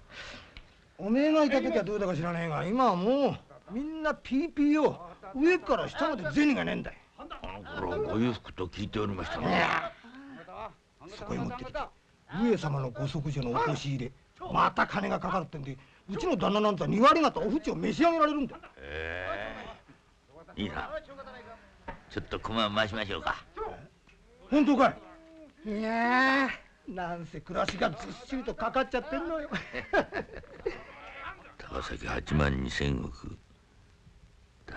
おめえがいた時はどうだか知らねえが、今はもうみんなピーピーよ。上から下まで銭がねえんだよ。あの頃ご裕福と聞いておりましたが。そこへ持ってきて上様のご息女のおこし入れ、また金がかかるってんで、うちの旦那なんざ2割方お淵を召し上げられるんだよ。いいな。ちょっと駒を回しましょうか。本当かい？いやー、なんせ暮らしがずっしりとかかっちゃってんのよ。高崎8万2千石、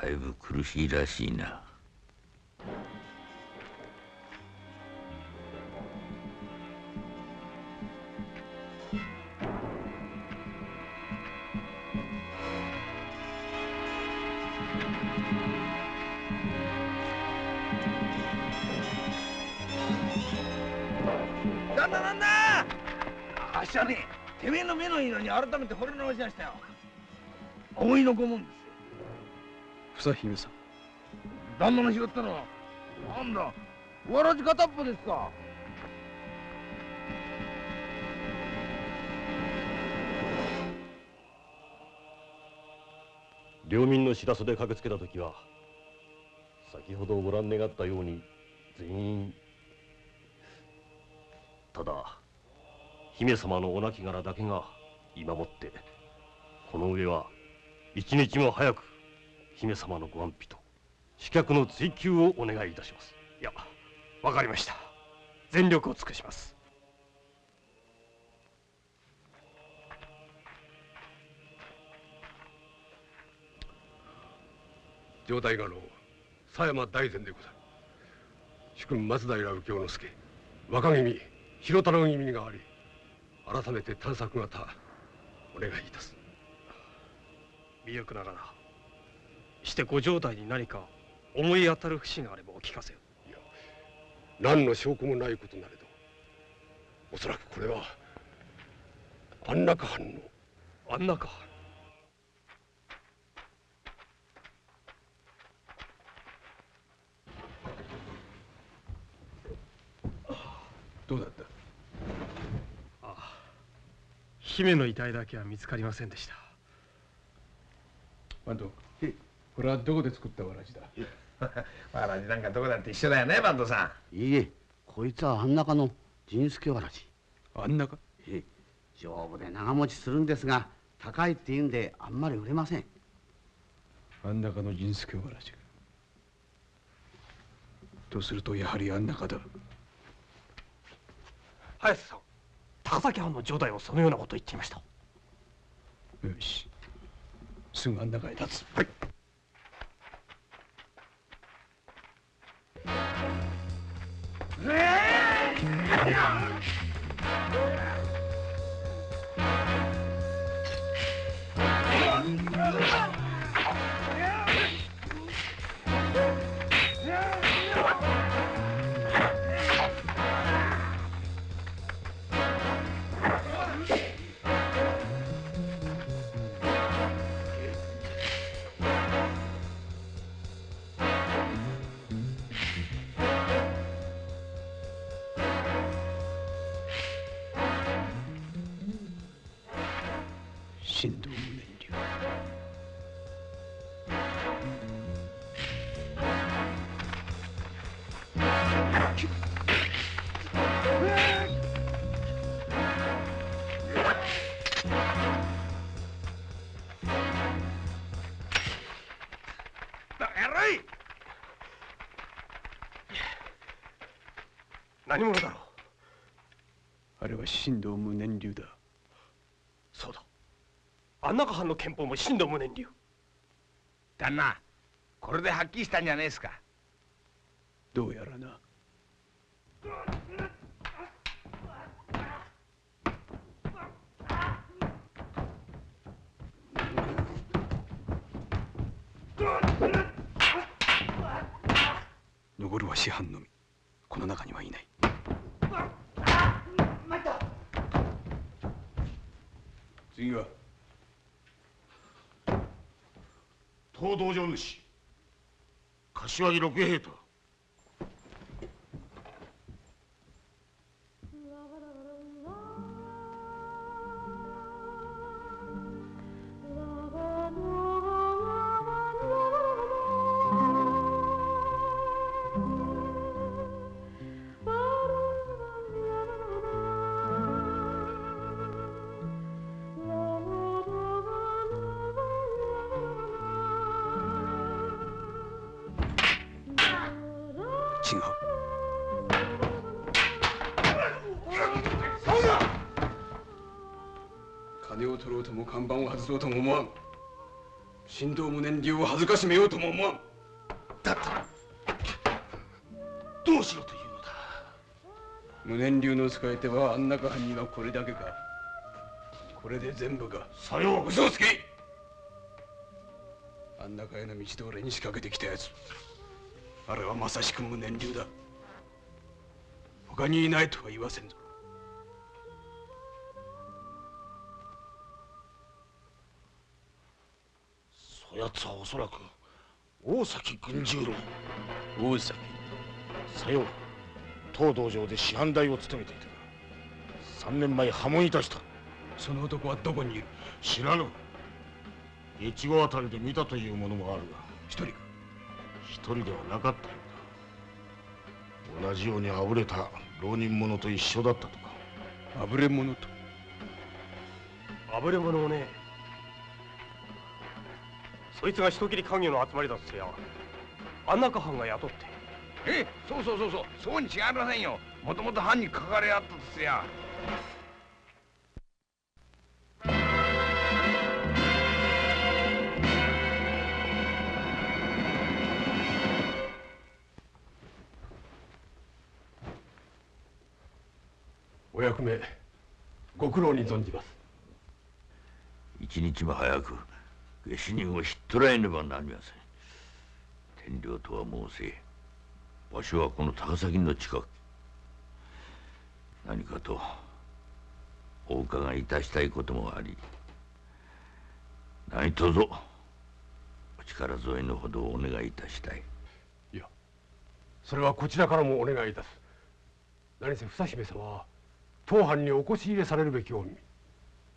だいぶ苦しいらしいな。なんだあっしはね、てめえの目のいいのに改めて惚れ直しましたよ。思いのごもんです。房姫さん。旦那の拾ったのはなんだ、わらじ片っぽですか。領民の知らせで駆けつけた時は先ほどご覧願ったように全員。ただ姫様のお亡骸だけが今もってこの上は一日も早く姫様のご安否と刺客の追及をお願いいたします。いや、わかりました。全力を尽くします。城代家の狭山大膳でござる。主君松平右京之助、若君広太郎君があり、改めて探索方お願いいたす。微力ながらしてご城代に何か思い当たる節があればお聞かせを。いや、何の証拠もないことなれど、おそらくこれは安中藩の。安中藩。どうだった？ああ、姫の遺体だけは見つかりませんでした。安藤、ここれはどこで作ったわらじだ？わらじなんかどこだって一緒だよね、坂東さん。いいえ、こいつはあん中の陣助わらじ。あん中？丈夫で長持ちするんですが、高いっていうんであんまり売れません。あん中の陣助わらじか。とするとやはりあん中だ。早瀬さん、高崎藩の城代はそのようなことを言っていました。よし、すぐあん中へ立つ。はい。神道無念流。何者だろう。あれは神道無念流だ。そうだ。安中藩の憲法も神道無念流。旦那、これではっきりしたんじゃねえですか。どうやらな。残るは師範のみ。この中にはいない。次は東道場主柏木六平太。違う。金を取ろうとも看板を外そうとも思わん。神道無念流を恥ずかしめようとも思わん。だったらどうしろというのだ。無念流の使い手は安中藩にはこれだけか。これで全部か。さよう。嘘をつけ。安中への道通りに仕掛けてきたやつ、あれはまさしく無念流だ。他にいないとは言わせんぞ。そやつはおそらく大崎軍十郎。大崎。さよう。当道場で師範代を務めていたが3年前破門いたした。その男はどこにいる？知らぬ。越後あたりで見たというものもあるが。一人か？一人ではなかったようだ。同じようにあぶれた浪人者と一緒だったとか。あぶれ者と？あぶれ者をね。そいつが人斬り家業の集まりだっせや。安中藩が雇って。そうそうに違いませんよ。もともと藩に関わりあったですや。お役目ご苦労に存じます。一日も早く下手人を引っ捕らえねばなりません。天領とは申せ、場所はこの高崎の近く。何かとお伺いいたしたいこともあり、何卒お力添えのほどお願いいたしたい。いや、それはこちらからもお願いいたす。何せ房姫様は当藩にお越し入れされるべき御身。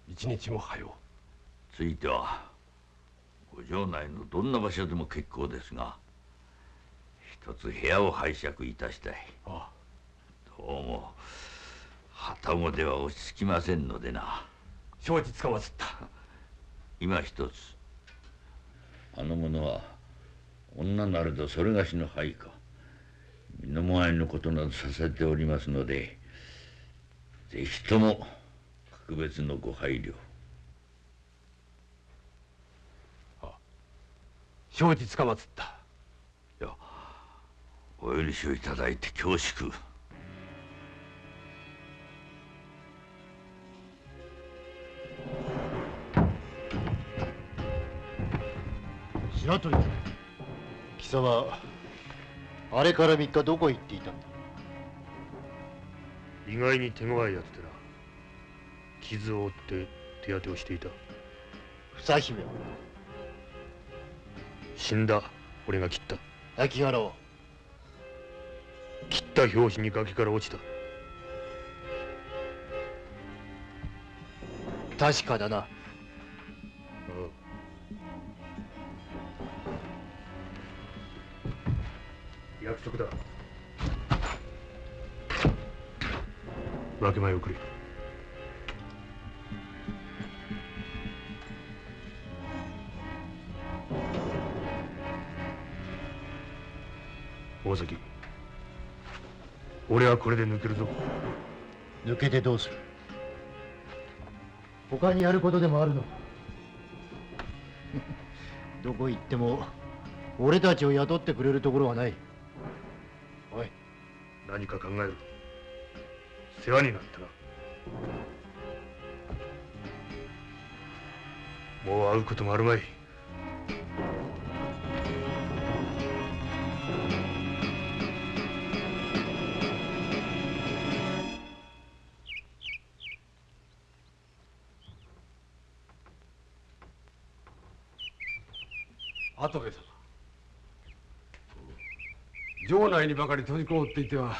一日も早う。ついてはご城内のどんな場所でも結構ですが、一つ部屋を拝借いたしたい。どうも旅籠では落ち着きませんのでな。承知つかまつった。今一つ、あの者は女なれどそれがしの配下、身の回りのことなどさせておりますので、ぜひとも格別のご配慮。承知つかまつった。いや、お許しをいただいて恐縮。白鳥さん、貴様あれから3日どこへ行っていたんだ？意外に手強いやつでな。傷を負って手当てをしていた。房姫は死んだ。俺が切った。亡骸は切った拍子に崖から落ちた。確かだな。約束だ。分け前をくれ。大崎、俺はこれで抜けるぞ。抜けてどうする？他にやることでもあるの？どこ行っても俺たちを雇ってくれるところはない。おい、何か考える。世話になったな。もう会うこともあるまい。跡部様、城内にばかり閉じこもっていては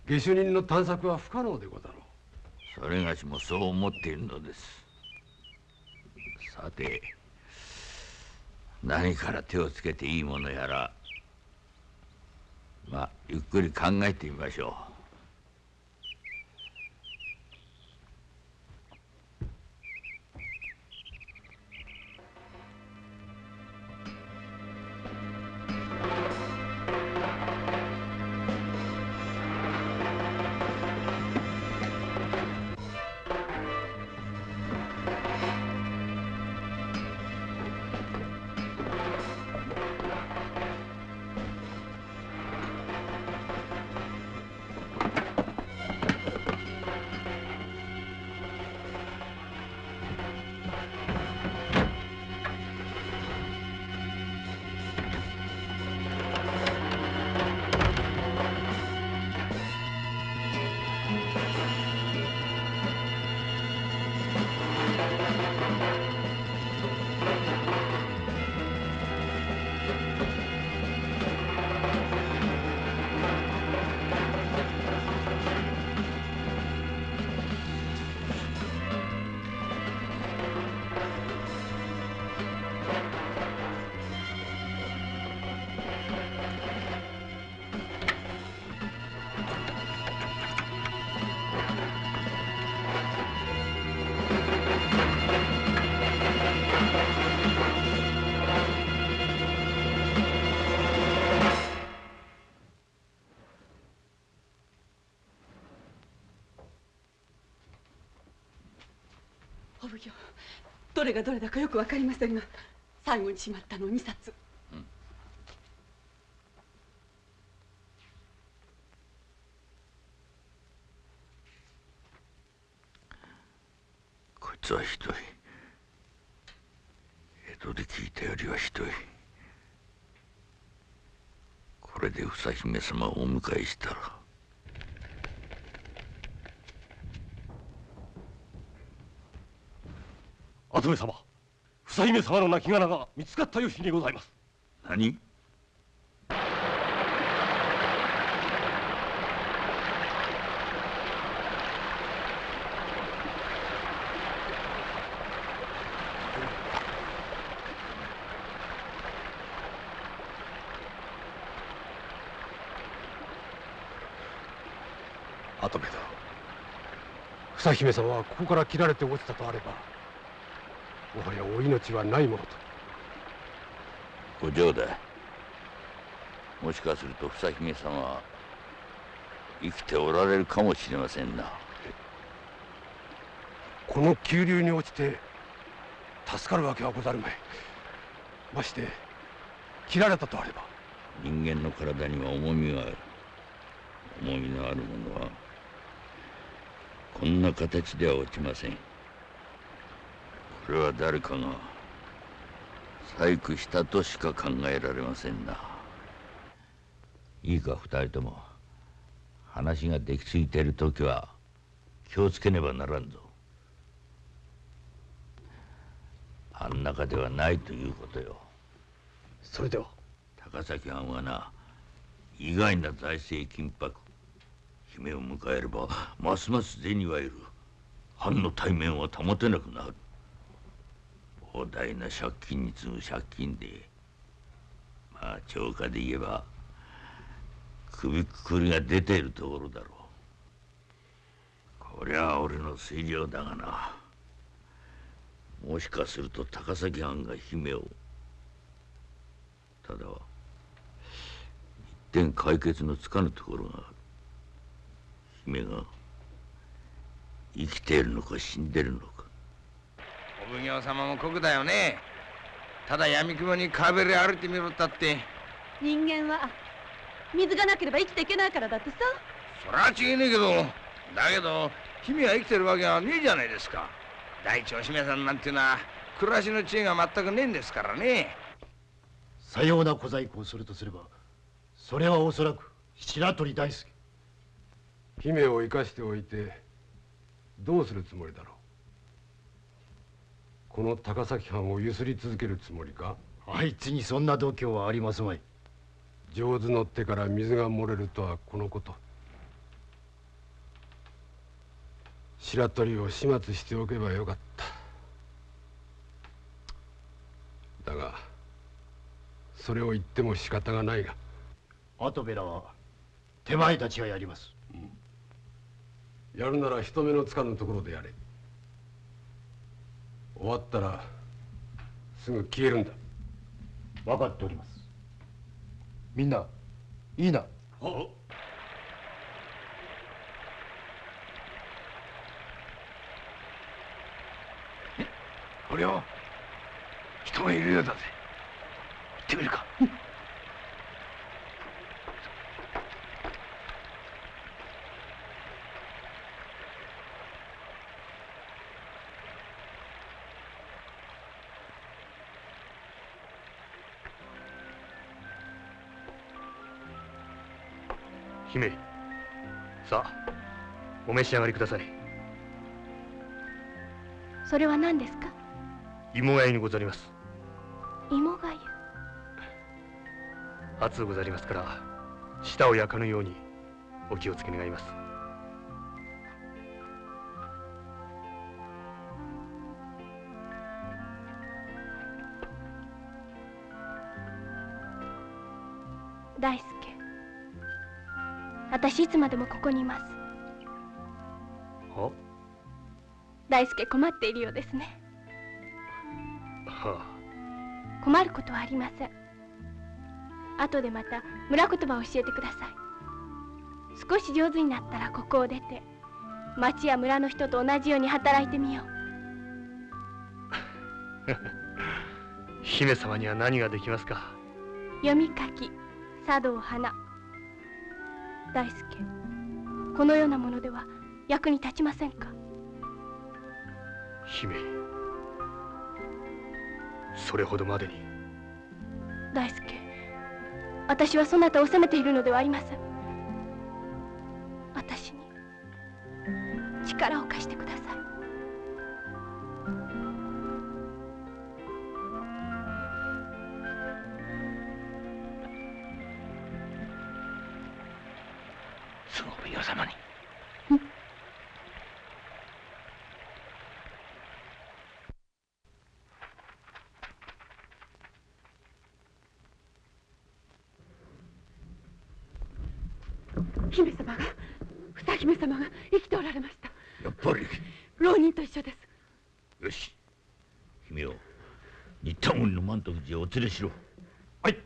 下手人の探索は不可能でござろう。それがしもそう思っているのです。さて、何から手をつけていいものやら、まあゆっくり考えてみましょう。お奉行、どれがどれだかよくわかりませんが、最後にしまったの2冊。こいつはひどい。江戸で聞いたよりはひどい。これで房姫様をお迎えしたら。跡部様、房姫様の亡骸が見つかった由にございます。何？跡部殿、房姫様はここから切られて落ちたとあれば、もはやお命はないものと。ご冗談。もしかすると房姫様は生きておられるかもしれませんな。この急流に落ちて助かるわけはござるまい。まして切られたとあれば。人間の体には重みがある。重みのあるものはこんな形では落ちません。これは誰かが細工したとしか考えられませんな。いいか二人とも、話ができついている時は気をつけねばならんぞ。あん中ではないということよ。それでは高崎藩はな、意外な財政緊迫。姫を迎えればますます銭はいる。藩の体面は保てなくなる。膨大な借金に次ぐ借金で、まあ超過で言えば首くくりが出ているところだろう。こりゃ俺の推量だがな、もしかすると高崎藩が姫を、ただ一点解決のつかぬところがある。姫が生きているのか死んでるのか。お奉行様も酷だよね。ただ闇雲に川べり歩いてみろったって。人間は水がなければ生きていけないからだってさ。そりゃ違えねえけど、だけど姫は生きてるわけはねえじゃないですか。大地お姫さんなんていうのは暮らしの知恵が全くねえんですからね。さような小細工をするとすれば、それはおそらく白鳥大輔。姫を生かしておいてどうするつもりだろう。この高崎藩をゆすり続けるつもりか。あいつにそんな度胸はありますまい。上手の手から水が漏れるとはこのこと。白鳥を始末しておけばよかった。だがそれを言っても仕方がないが。跡部らは手前たちがやります。やるなら人目のつかぬところでやれ。終わったらすぐ消えるんだ。分かっております。みんないいな。これを人がいるようだぜ。行ってみるか。姫、さあお召し上がりください。それは何ですか？芋がゆにござります。芋がゆ。熱うござりますから、舌を焼かぬようにお気をつけ願います。大輔、私いつまでもここにいます。大輔、困っているようですね。はあ、困ることはありません。後でまた村言葉を教えてください。少し上手になったらここを出て町や村の人と同じように働いてみよあ姫様には何ができますか。読み書き、茶道、花。大輔、このようなものでは役に立ちませんか？姫、それほどまでに。大輔、私はそなたを責めているのではありません。私に力を貸してください。その奉行様に。姫様が、二姫様が生きておられました。やっぱり浪人と一緒です。よし、姫を新田森の満徳寺へお連れしろ。はい。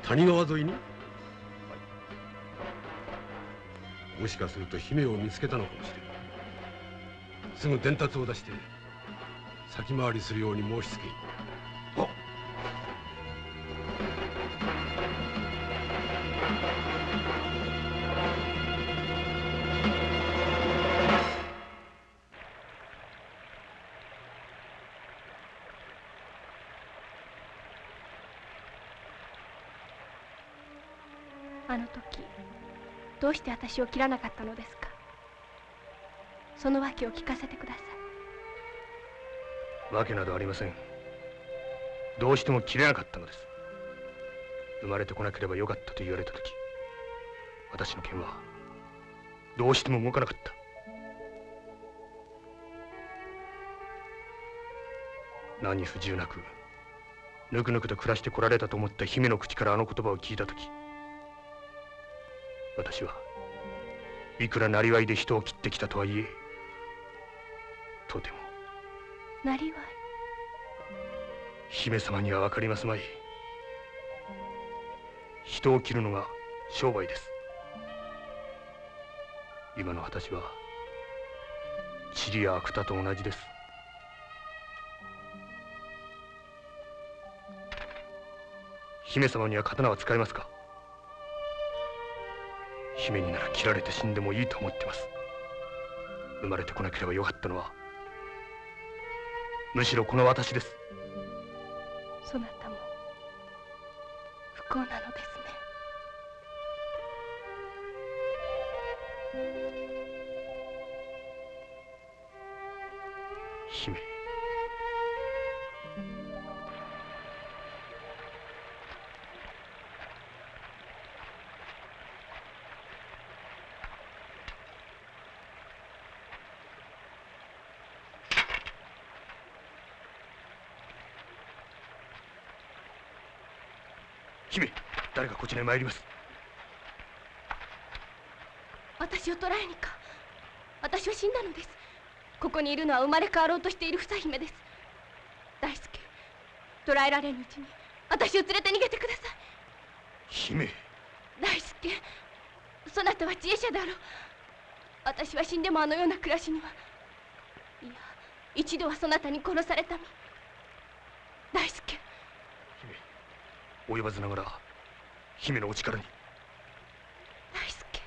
谷川沿いに、もしかすると姫を見つけたのかもしれない。すぐ伝達を出して先回りするように申し付け。あの時どうして私を切らなかったのですか。その訳を聞かせてください。訳などありません。どうしても切れなかったのです。生まれてこなければよかったと言われた時、私の剣はどうしても動かなかった。何不自由なくぬくぬくと暮らしてこられたと思った姫の口からあの言葉を聞いた時、私はいくらなりわいで人を切ってきたとはいえ、とてもなりわい。姫様には分かりますまい。人を切るのが商売です。今の私は塵や芥と同じです。姫様には刀は使えますか。姫になら切られて死んでもいいと思ってます。生まれてこなければよかったのはむしろこの私です。そなたも不幸なのですね。姫、姫、誰かこちらへ参ります。私を捕らえにか。私は死んだのです。ここにいるのは生まれ変わろうとしている房姫です。大輔、捕らえられぬうちに私を連れて逃げてください。姫。大輔、そなたは知恵者であろう。私は死んでもあのような暮らしには。いや、一度はそなたに殺された身。大輔。及ばずながら姫のお力に。大輔。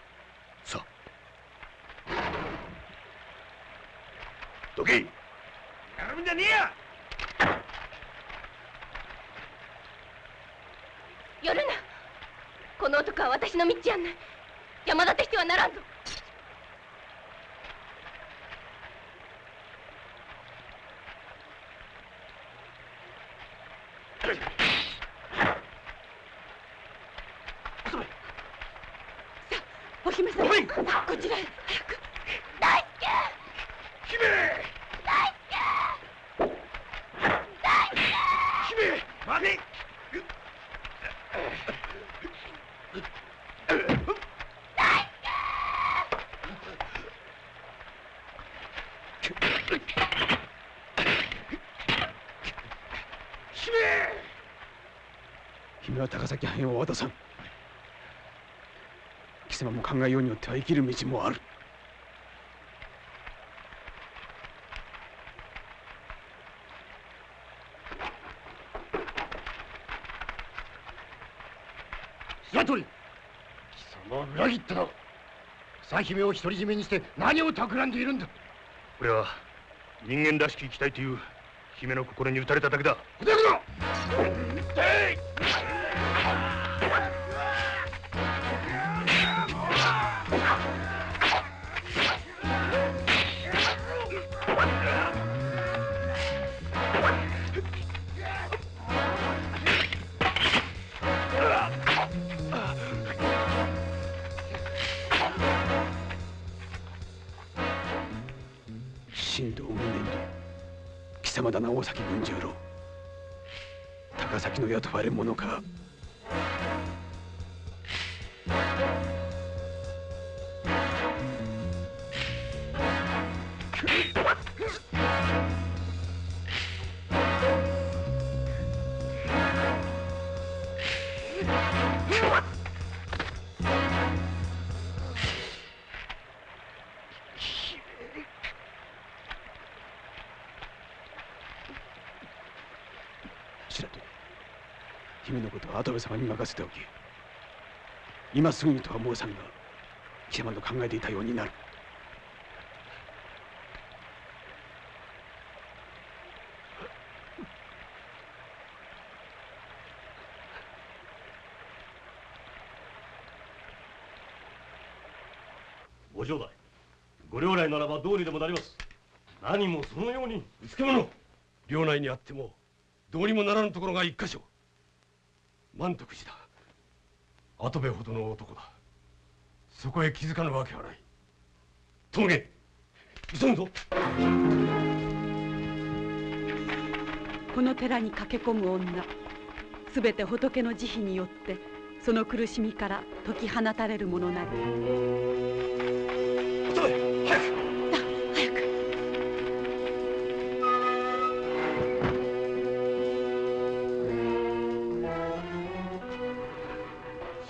さあどけ。並ぶんじゃねえや。寄るな。この男は私の道案内。山立てしてはならんぞ。お姫様、こちらへ早く。大輔。姫。大輔。大輔。姫、待て。姫は高崎藩を渡さん。貴様も考えようによっては生きる道もある。白鳥、貴様は裏切ったな。房姫を独り占めにして何を企んでいるんだ。俺は人間らしく生きたいという姫の心に打たれただけだ。ほどくぞ。神道無念に貴様だな大崎文十郎。高崎の雇われ者か。白鳥、姫のことは跡部様に任せておき、今すぐにとは申さんが貴様の考えていたようになる。ご城代、ご領内ならばどうにでもなります。何もそのように。うつけ者、領内にあってもどうにもならぬところが一箇所。満徳寺だ。跡部ほどの男だ。そこへ気づかぬわけはない。峠、急ぐぞ。この寺に駆け込む女、すべて仏の慈悲によってその苦しみから解き放たれるものなり。跡部、早く。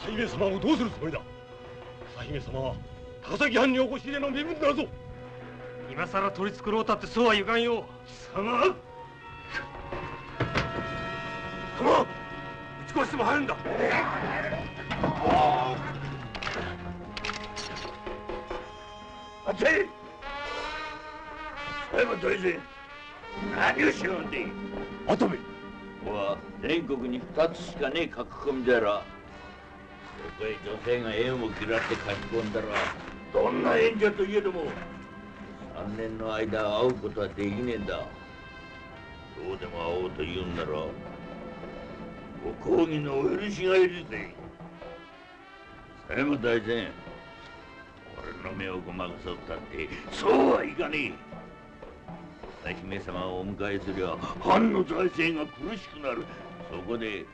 姫様をどうするつもりだ。朝姫様は高崎藩にお越し入れの身分だぞ。今さら取り繕うたってそうはいかんよ。貴様、打ち越しても入るんだ。あっちへ。佐山大膳、何をしようんで。跡部、ここは全国に2つしかねえ書き込みだら、そこへ女性が縁を嫌って書き込んだら、どんな縁じゃといえども3年の間会うことはできねえんだ。どうでも会おうと言うんならご公儀のお許しがいるぜ。佐山大膳、俺の目をごまかそうったってそうはいかねえ。朝姫様をお迎えすりゃ藩の財政が苦しくなる。そこで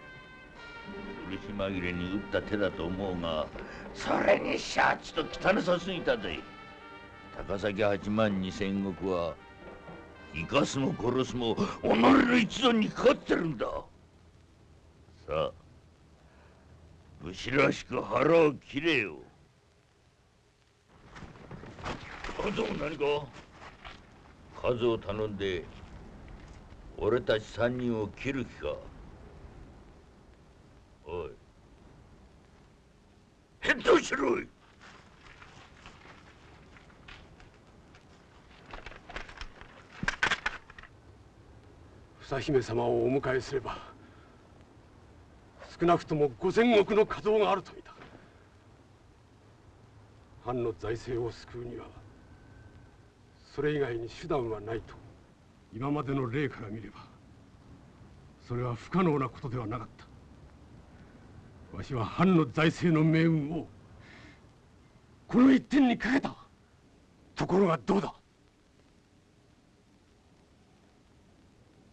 苦し紛れに打った手だと思うが、それにしゃちと汚さすぎたぜ。高崎8万2千石は生かすも殺すも己の一存にかかってるんだ。さあ武士らしく腹を切れよ。あと何か数を頼んで俺たち3人を切る気か。おい、返答しろい。房姫様をお迎えすれば少なくとも5000石の稼働があると見た。藩の財政を救うにはそれ以外に手段はないと今までの例から見ればそれは不可能なことではなかった。わしは藩の財政の命運をこの一点にかけた。ところがどうだ。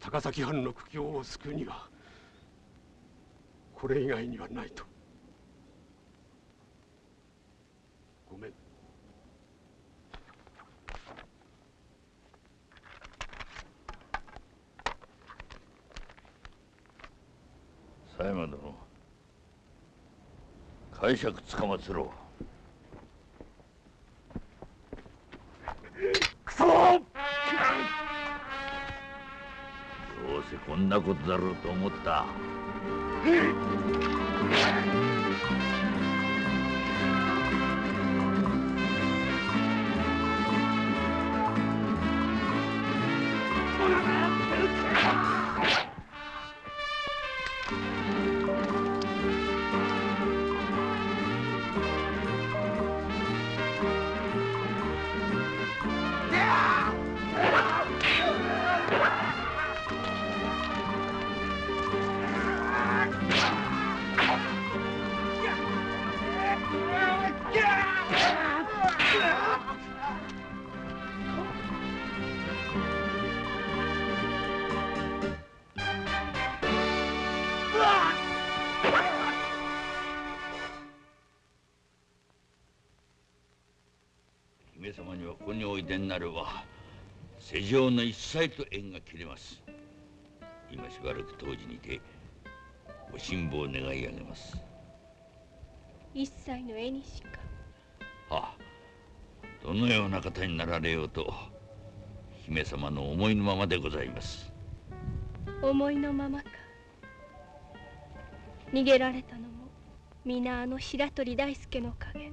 高崎藩の苦境を救うにはこれ以外にはないと。ごめん。佐山殿、解釈つかまつろ。くそ！どうせこんなことだろうと思った。姫様にはここにおいでになれば世情の一切と縁が切れます。今しばらく当時にてご辛抱願い上げます。一切の絵にしか。ああ、どのような方になられようと姫様の思いのままでございます。思いのままか。逃げられたのも皆あの白鳥大輔のおかげ。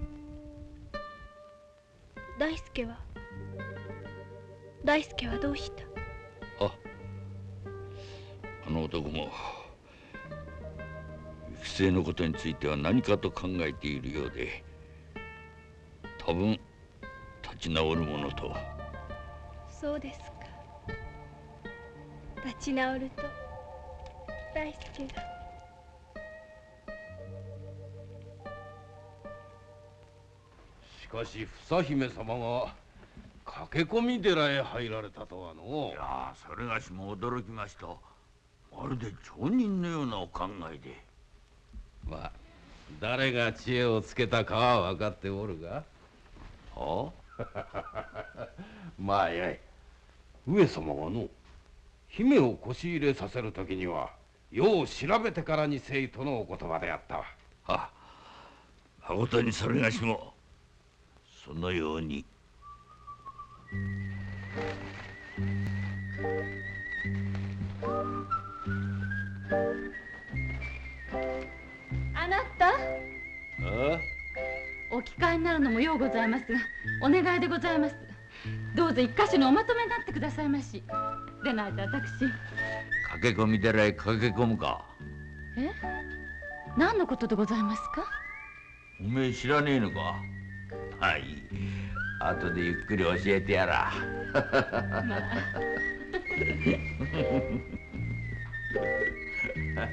大輔はどうした？あの男も行く末のことについては何かと考えているようで、多分立ち直るものと。そうですか。立ち直ると大輔が。しかし房姫様が駆け込み寺へ入られたとはの。いや、それがしも驚きました。まるで町人のようなお考えで。まあ誰が知恵をつけたかは分かっておるが。はあまあよい。上様はの姫をこし入れさせる時にはよう調べてからにせいとのお言葉であったわ。はあ、まことにそれがしもそのように。あなた。お機会になるのもようございますが、お願いでございます。どうぞ一箇所におまとめになってくださいまし。でないと私。駆け込み寺へ駆け込むか。え？何のことでございますか？おめえ知らねえのか。はい、後でゆっくり教えてやら。まあ